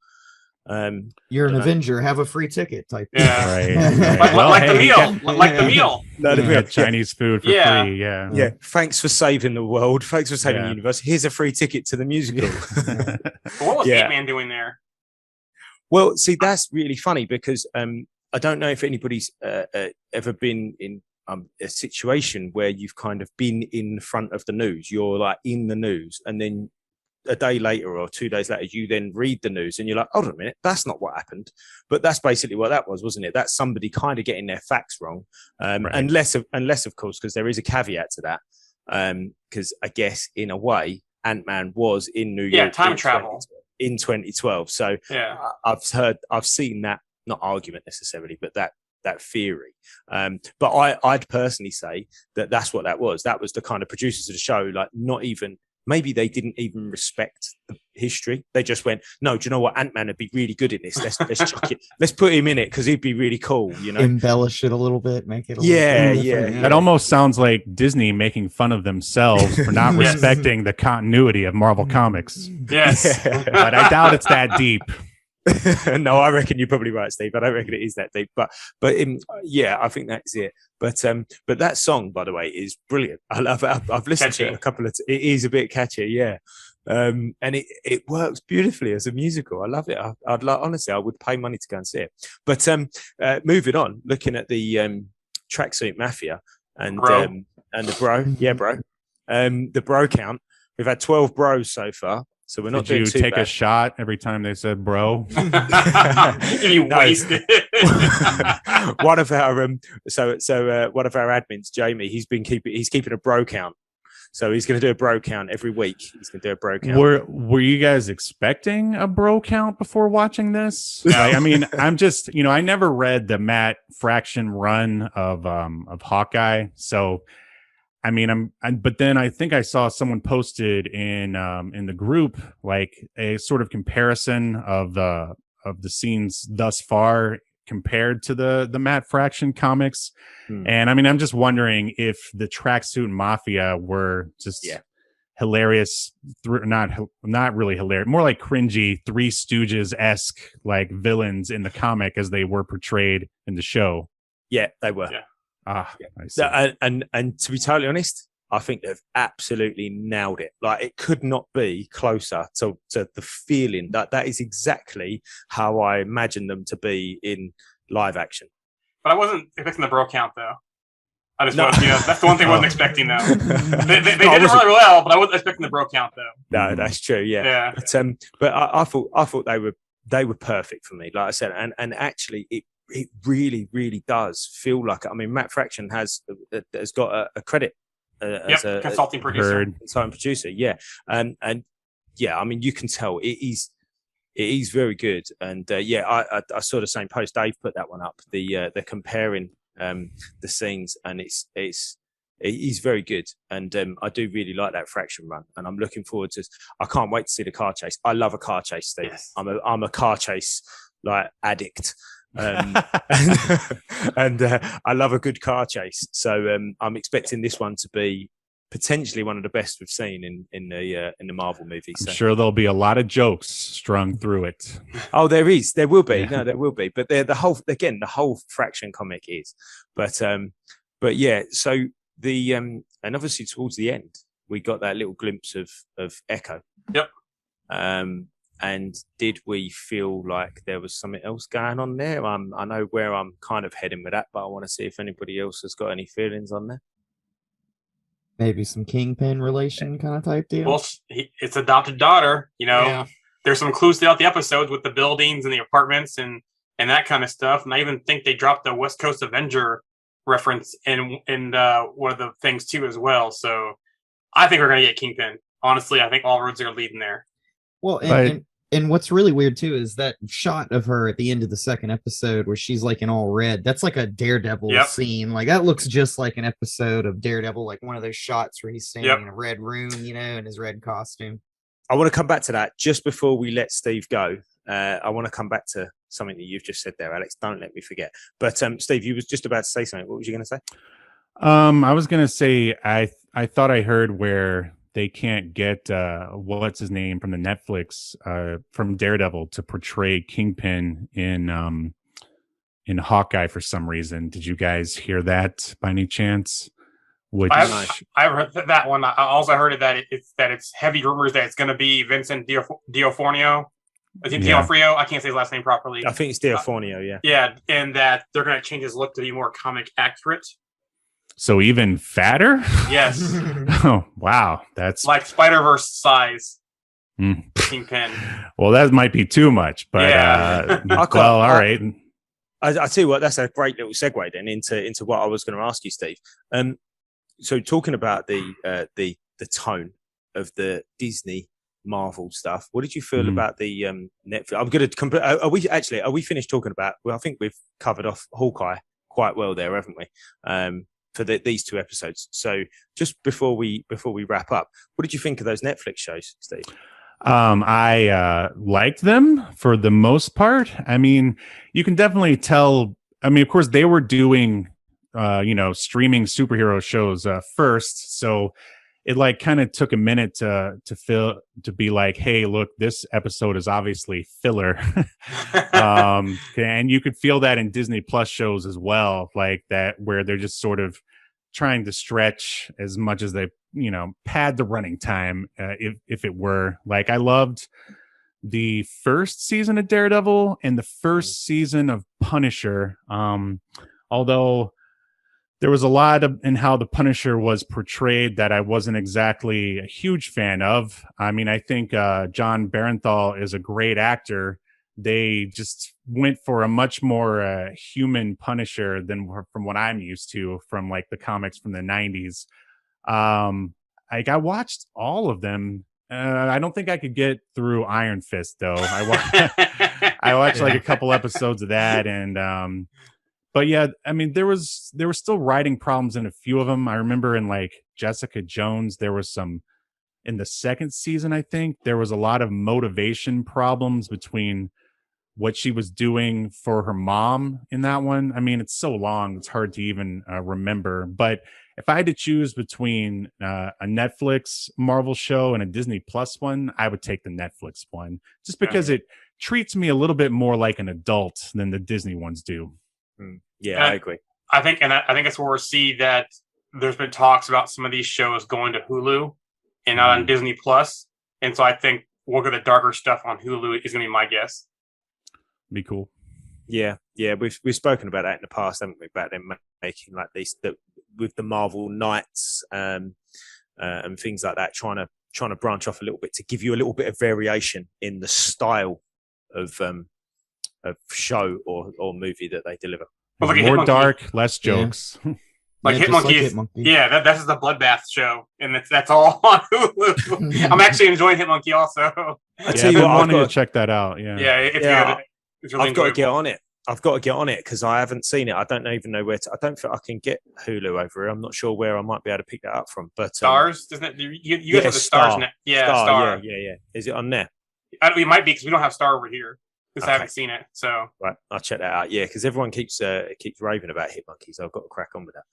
You're an Avenger, have a free ticket type. Yeah, right. Like the meal, like the meal. Chinese food for free. Yeah. Thanks for saving the world. Thanks for saving the universe. Here's a free ticket to the musical. What was Ant-Man doing there? Well, see, that's really funny because I don't know if anybody's ever been in a situation where you've kind of been in front of the news. You're like in the news, and then a day later or 2 days later, you then read the news and you're like, hold on a minute, that's not what happened. But that's basically what that was, wasn't it? That's somebody kind of getting their facts wrong. Right. Unless, of course, because there is a caveat to that. Because I guess in a way, Ant-Man was in New York. Yeah, time travel. In 2012. So yeah, I've seen that, not argument necessarily, but that theory. But I'd personally say that's what that was. That was the kind of producers of the show, like not even, maybe they didn't even respect the history. They just went, no, do you know what? Ant-Man would be really good in this. Let's chuck it. Let's put him in it because he'd be really cool, you know? Embellish it a little bit, make it a little bit different. That almost sounds like Disney making fun of themselves for not respecting the continuity of Marvel Comics. Yes. But I doubt it's that deep. No, I reckon you're probably right, Steve. I don't reckon it is that deep, but yeah, I think that's it. But that song, by the way, is brilliant. I love it. I've listened to it a couple of. It is a bit catchy, yeah. And it works beautifully as a musical. I love it. Honestly, I would pay money to go and see it. But moving on, looking at the Tracksuit Mafia and the bro, yeah, bro, the bro count. We've had 12 bros so far. So we're not doing too bad. Did you take a shot every time they said bro? You wasted. One of our one of our admins, Jamie, he's keeping a bro count. So he's going to do a bro count every week. He's going to do a bro count. Were you guys expecting a bro count before watching this? No. I mean, I'm just, I never read the Matt Fraction run of Hawkeye, so. I mean, but then I think I saw someone posted in the group like a sort of comparison of the scenes thus far compared to the Matt Fraction comics, and I mean, I'm just wondering if the Tracksuit Mafia were just hilarious, not really hilarious, more like cringy Three Stooges-esque like villains in the comic as they were portrayed in the show. Yeah, they were. Yeah. I see. And to be totally honest, I think they've absolutely nailed it. Like it could not be closer to the feeling that is exactly how I imagined them to be in live action. But I wasn't expecting the bro count though. I just was, that's the one thing I wasn't expecting though. They did it really well, but I wasn't expecting the bro count though. No, that's true. Yeah. But I thought they were perfect for me. Like I said, and actually it really, really does feel like. I mean, Matt Fraction has got a credit as a consulting producer. Yeah, and yeah, I mean, you can tell it is very good. And I saw the same post. Dave put that one up. The comparing the scenes, and it is very good. And I do really like that Fraction run, and I'm looking forward to. I can't wait to see the car chase. I love a car chase, Steve. Yes. I'm a car chase like addict. And I love a good car chase, so I'm expecting this one to be potentially one of the best we've seen in the Marvel movies. So. I'm sure there'll be a lot of jokes strung through it. Oh, there will be. Yeah. No, there will be. But the whole Fraction comic is. But yeah. So and obviously towards the end we got that little glimpse of Echo. Yep. And did we feel like there was something else going on there? I know where I'm kind of heading with that, but I want to see if anybody else has got any feelings on there. Maybe some Kingpin relation kind of type deal. Well, it's adopted daughter. There's some clues throughout the episodes with the buildings and the apartments and that kind of stuff. And I even think they dropped the West Coast Avenger reference in one of the things too as well. So I think we're going to get Kingpin. Honestly, I think all roads are leading there. Well, and what's really weird too is that shot of her at the end of the second episode where she's like in all red. That's like a Daredevil scene. Like that looks just like an episode of Daredevil, like one of those shots where he's standing in a red room, in his red costume. I want to come back to that just before we let Steve go. I want to come back to something that you've just said there, Alex. Don't let me forget. But Steve, you was just about to say something. What was you going to say? I was going to say I thought I heard where they can't get what's his name from the Netflix from Daredevil to portray Kingpin in Hawkeye for some reason. Did you guys hear that by any chance? I've heard that one. I also heard that it's heavy rumors that it's going to be Vincent D'Onofrio. I think Yeah. Frio. I can't say his last name properly. I think it's Diafonio, yeah. Yeah, and that they're going to change his look to be more comic accurate. So even fatter? Yes, Oh, wow. That's like Spider-Verse size. Mm. Kingpin. Well, that might be too much, but Yeah. well, all right. I tell you what, that's a great little segue then into what I was going to ask you, Steve. So talking about the tone of the Disney Marvel stuff, what did you feel about the Netflix? I'm going to are we finished talking about? Well, I think we've covered off Hawkeye quite well there, haven't we? For these 2 episodes. So just before we wrap up, what did you think of those Netflix shows, Steve? I liked them for the most part. I mean, you can definitely tell. I mean, of course, they were doing, streaming superhero shows first, so it like kind of took a minute to be like, hey, look, this episode is obviously filler. And you could feel that in Disney Plus shows as well, like that, where they're just sort of trying to stretch as much as they, pad the running time, if it were. Like, I loved the first season of Daredevil and the first season of Punisher. Although there was a lot in how the Punisher was portrayed that I wasn't exactly a huge fan of. I mean, I think John Barenthal is a great actor. They just went for a much more human Punisher than from what I'm used to from like the comics from the 90s. Like, I watched all of them. I don't think I could get through Iron Fist though. I watched like a couple episodes of that, and but yeah, I mean, there were still writing problems in a few of them. I remember in like Jessica Jones, there was some in the second season. I think there was a lot of motivation problems between what she was doing for her mom in that one. I mean, it's so long, it's hard to even remember. But if I had to choose between a Netflix Marvel show and a Disney Plus one, I would take the Netflix one, just because it treats me a little bit more like an adult than the Disney ones do. Yeah, I agree. I think that's where we'll see that there's been talks about some of these shows going to Hulu and not on Disney Plus. And so I think we'll get the darker stuff on Hulu is going to be my guess. Be cool. Yeah, we've spoken about that in the past, haven't we? About them making like these with the Marvel Nights and things like that, trying to branch off a little bit to give you a little bit of variation in the style of show or movie that they deliver. Well, more dark, less jokes. Yeah. Like Yeah, Hitmonkey. Hitmonkey. Yeah, that's the Bloodbath show, and that's all on Hulu. I'm actually enjoying Hitmonkey also. I tell you what, I I've wanted got to check that out. Yeah, It's good. It's really I've got to get enjoyable. on it. I've got to get on it because I haven't seen it. I don't even know where to. I don't think I can get Hulu over here. I'm not sure where I might be able to pick that up from. But Stars, isn't it? You guys have the Stars net. Yeah, Star. Yeah. Is it on there? It might be because we don't have Star over here because I Okay. haven't seen it. So Right, I'll check that out. Yeah, because everyone keeps raving about Hitmonkey, so I've got to crack on with that.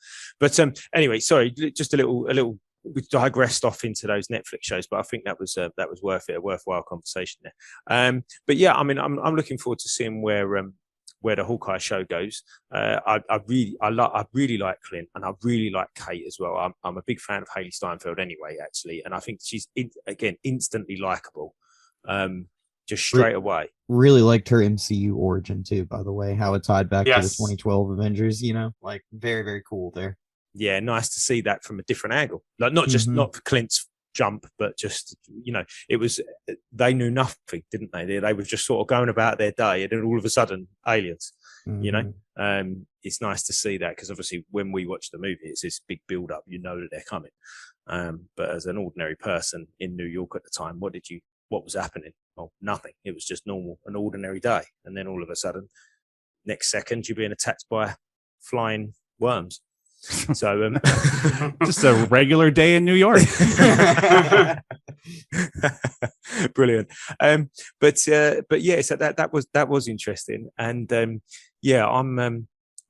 But anyway, sorry, just a little. We digressed off into those Netflix shows, but I think that was worth it, a worthwhile conversation there. But yeah, I mean, I'm looking forward to seeing where the Hawkeye show goes. I really like Clint, and I really like Kate as well. I'm a big fan of Haley Steinfeld anyway, actually, and I think she's instantly likable, just straight away. Really liked her MCU origin too, by the way, how it tied back to the Yes. 2012 Avengers. Like very, very cool there. Yeah, nice to see that from a different angle. Like not for Clint's jump, but just it was they knew nothing, didn't they? They were just sort of going about their day, and then all of a sudden, aliens. It's nice to see that because obviously when we watch the movie, it's this big build up. You know that they're coming. But as an ordinary person in New York at the time, what was happening? Well, nothing. It was just normal, an ordinary day, and then all of a sudden, next second, you're being attacked by flying worms. So just a regular day in New York. Brilliant. But yeah, so that was interesting, and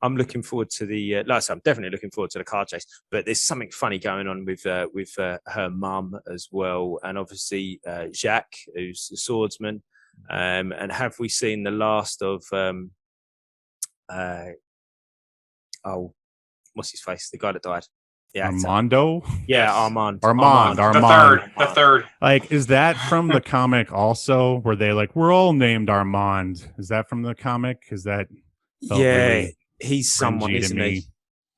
I'm looking forward to the like I said, I'm definitely looking forward to the car chase, but there's something funny going on with her mum as well, and obviously Jacques, who's the swordsman, and have we seen the last of what's his face, the guy that died actor. Armando. Yeah, Yes. Armand. The third. Like, is that from the comic also? Where they like, we're all named Armand? Is that from the comic? Is that felt Yeah, really he's someone, cringy to isn't me? he?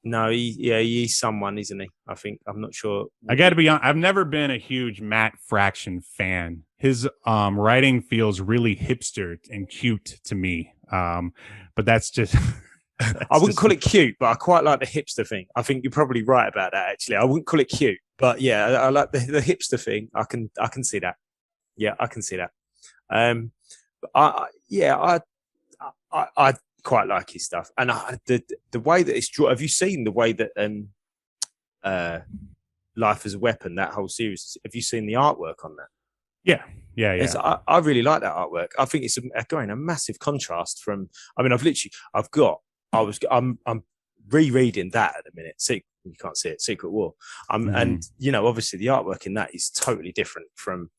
No, he's someone, isn't he? I think I'm not sure. I got to be honest. I've never been a huge Matt Fraction fan. His writing feels really hipster and cute to me. But that's just. I wouldn't call it cute, but I quite like the hipster thing. I think you're probably right about that. Actually, I wouldn't call it cute, but yeah, I like the hipster thing. I can see that. Yeah, I can see that. I quite like his stuff, and the way that it's drawn. Have you seen the way that Life as a Weapon, that whole series? Have you seen the artwork on that? Yeah. I really like that artwork. I think it's a massive contrast from. I mean, I'm rereading that at the minute. See, you can't see it. Secret War. And obviously the artwork in that is totally different from.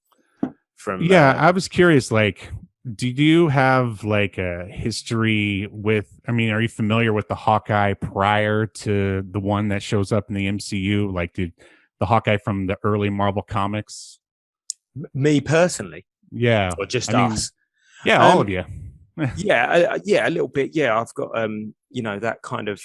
Yeah, I was curious. Like, do you have like a history with? I mean, are you familiar with the Hawkeye prior to the one that shows up in the MCU? Like, did the Hawkeye from the early Marvel comics? Me personally, yeah, or just I mean, us? Yeah, all of you. Yeah, a little bit. Yeah, I've got that kind of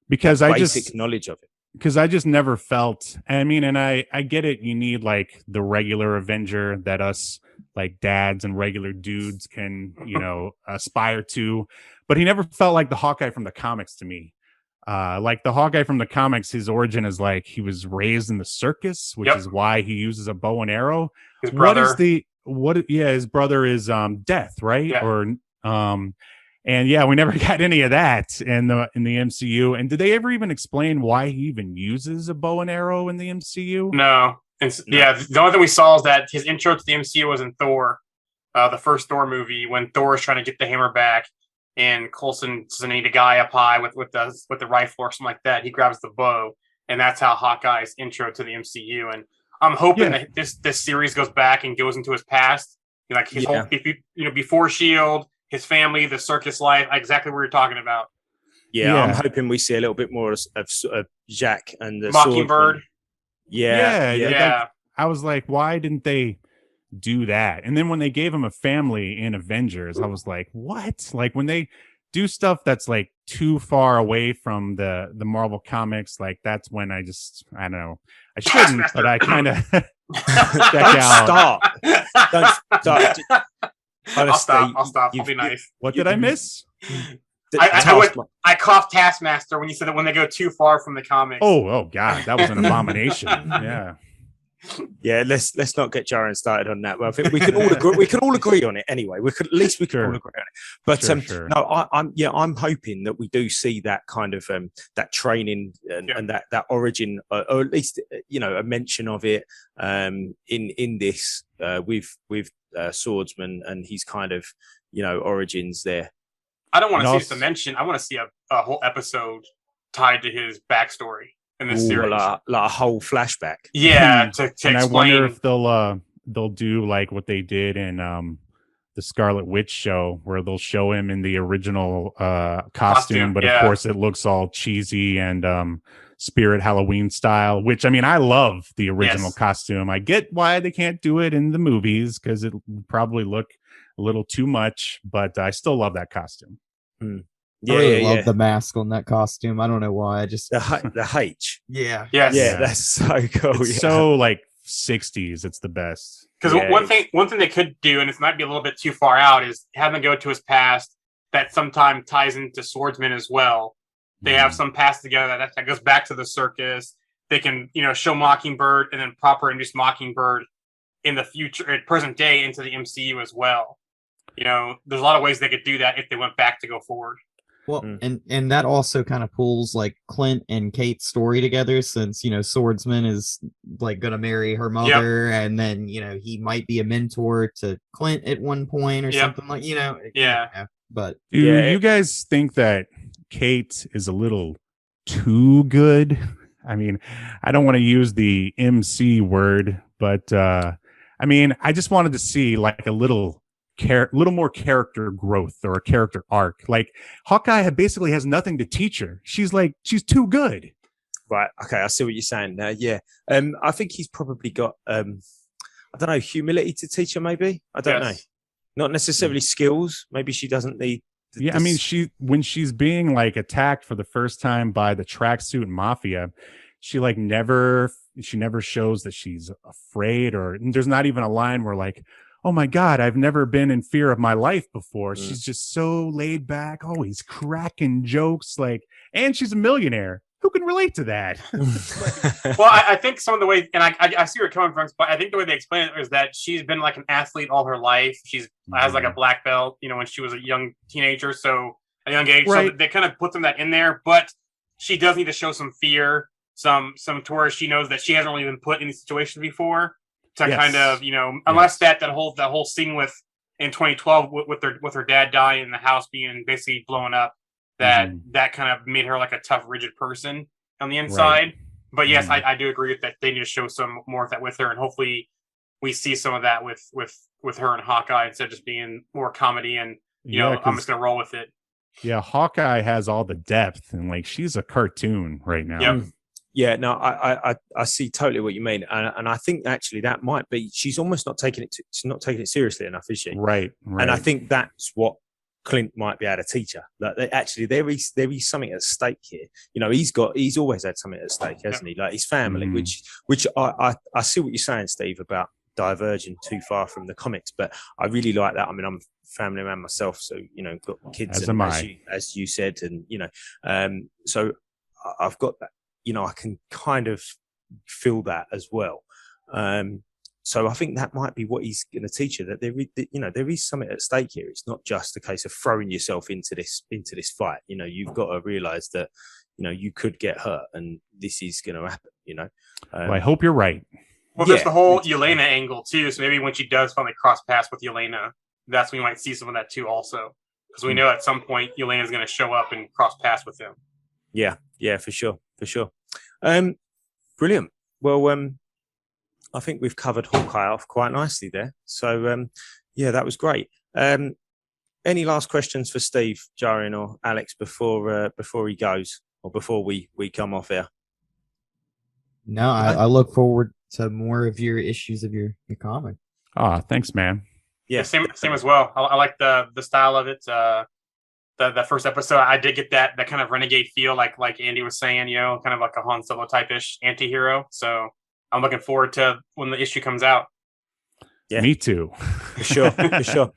because I basic just knowledge of it. Because I just never felt. I mean, and I get it. You need like the regular Avenger that us like dads and regular dudes can aspire to, but he never felt like the Hawkeye from the comics to me. Like the Hawkeye from the comics, his origin is like he was raised in the circus, which is why he uses a bow and arrow. His brother, his brother is Death, right? Yeah. Or and yeah, we never got any of that in the MCU. And did they ever even explain why he even uses a bow and arrow in the MCU? No. Yeah, the only thing we saw is that his intro to the MCU was in Thor, the first Thor movie, when Thor is trying to get the hammer back, and Coulson doesn't need a guy up high with the rifle or something like that. He grabs the bow, and that's how Hawkeye's intro to the MCU. And I'm hoping that this series goes back and goes into his past, like his whole, before Shield, his family, the circus life, exactly what you're talking about. Yeah, I'm hoping we see a little bit more of Jack and the Mockingbird. Yeah. I was like, why didn't they do that? And then when they gave him a family in Avengers, I was like, what? Like when they do stuff that's like too far away from the Marvel comics, like that's when I don't know. I shouldn't, but I kind of check out. Don't start. Honestly, I'll stop. I'll be nice. What did I miss? I coughed Taskmaster when you said that when they go too far from the comics. Oh God, that was an abomination. Yeah. Let's not get Jaren started on that. Well, I think we can all agree. We can all agree on it anyway. We can all agree on it. But no, I'm hoping that we do see that kind of that training and that origin, or at least a mention of it in this with Swordsman and his kind of origins there. I don't want to see just a mention. I want to see a whole episode tied to his backstory in this series, like a whole flashback. Yeah, to and explain. I wonder if they'll do like what they did in the Scarlet Witch show, where they'll show him in the original costume, but of course it looks all cheesy and Spirit Halloween style. Which I mean, I love the original costume. I get why they can't do it in the movies because it would probably look a little too much, but I still love that costume. I really love the mask on that costume. I don't know why. I just the H. Yeah, that's so cool. It's so like 60s. It's the best. Because one thing they could do, and it might be a little bit too far out, is have them go to his past that sometime ties into Swordsman as well. They have some past together that goes back to the circus. They can show Mockingbird and then proper introduce Mockingbird in the future, at present day, into the MCU as well. There's a lot of ways they could do that if they went back to go forward. Well, and that also kind of pulls like Clint and Kate's story together, since Swordsman is like gonna marry her mother, and then he might be a mentor to Clint at one point or something like But do you guys think that Kate is a little too good? I mean, I don't want to use the MC word, but I mean, I just wanted to see like a little more character growth or a character arc. Like Hawkeye basically has nothing to teach her. She's too good. Right. Okay. I see what you're saying. Yeah. I think he's probably got, I don't know, humility to teach her, maybe. I don't know. Not necessarily skills. Maybe she doesn't need. Yeah, I mean, when she's being like attacked for the first time by the tracksuit mafia, she never shows that she's afraid, or there's not even a line where like, oh my God, I've never been in fear of my life before. She's just so laid back, always cracking jokes, and she's a millionaire. Who can relate to that? Well, I think some of the way, and I see where you're coming from, but I think the way they explain it is that she's been like an athlete all her life. She's has like a black belt, when she was a young teenager, so a young age. Right. So they kind of put that in there, but she does need to show some fear, some to where she knows that she hasn't really been put in these situations before. To kind of, unless that whole scene in 2012 with her dad dying and the house being basically blown up. That kind of made her like a tough, rigid person on the inside. Right. But yes, I do agree with that. They need to show some more of that with her, and hopefully we see some of that with her and Hawkeye instead of just being more comedy. And I'm just gonna roll with it. Yeah, Hawkeye has all the depth, and she's a cartoon right now. Yep. Yeah, no, I see totally what you mean, and I think actually that might be she's almost not taking it. She's not taking it seriously enough, is she? Right. And I think that's what Clint might be able to teach her. Actually, there is something at stake here. He's always had something at stake, hasn't he? Like his family, which I see what you're saying, Steve, about diverging too far from the comics. But I really like that. I mean, I'm a family man myself, so got kids, as you said, and so I've got that. I can kind of feel that as well. So I think that might be what he's going to teach her, that there is something at stake here. It's not just a case of throwing yourself into this fight. You've got to realize that, you could get hurt and this is going to happen, Well, I hope you're right. Well, there's the whole Yelena angle too. So maybe when she does finally cross paths with Yelena, that's when we might see some of that too also. Because we know at some point Yelena is going to show up and cross paths with him. Yeah, for sure. Brilliant. Well, I think we've covered Hawkeye off quite nicely there. So, that was great. Any last questions for Steve, Jarian, or Alex before he goes, or before we come off here? No, I look forward to more of your issues of your comic. Oh, thanks, man. Yeah, same as well. I like the style of it. The first episode, I did get that kind of renegade feel, like Andy was saying, kind of like a Han Solo type-ish anti-hero. So I'm looking forward to when the issue comes out. Yeah, me too. For sure.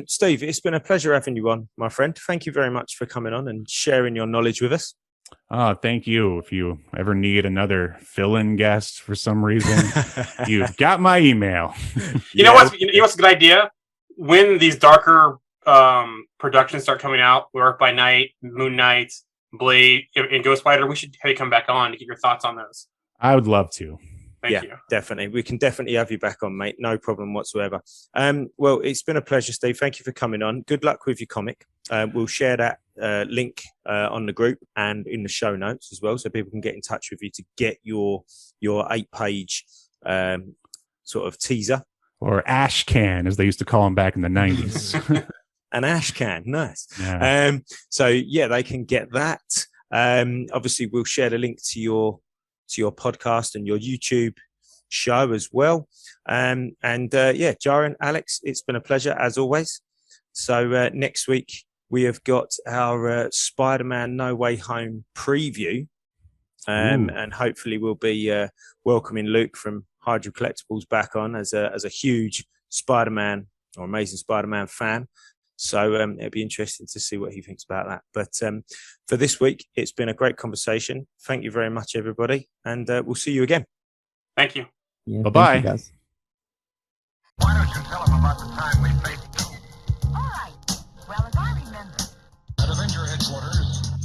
Steve, it's been a pleasure having you on, my friend. Thank you very much for coming on and sharing your knowledge with us. Thank you. If you ever need another fill-in guest for some reason, you've got my email. You know what's a good idea? When these darker productions start coming out, Work by Night, Moon Knight, Blade, and Ghost Rider, we should have you come back on to get your thoughts on those. I would love to. Thank you. Definitely. We can definitely have you back on, mate. No problem whatsoever. Well, it's been a pleasure, Steve. Thank you for coming on. Good luck with your comic. We'll share that link on the group and in the show notes as well, so people can get in touch with you to get your 8-page sort of teaser. Or ash can, as they used to call them back in the 90s. An ash can, nice. Yeah. So they can get that. Obviously, we'll share the link to your podcast and your YouTube show as well. Jarian, Alex, it's been a pleasure as always. So next week we have got our Spider-Man No Way Home preview, and hopefully we'll be welcoming Luke from Hydra Collectibles back on as a huge Spider-Man or Amazing Spider-Man fan. So it'll be interesting to see what he thinks about that. But for this week, it's been a great conversation. Thank you very much, everybody. And we'll see you again. Thank you. Yeah, bye-bye. Thank you, guys. Why don't you tell them about the time we faced doom All right. Well, as I remember, at Avenger headquarters?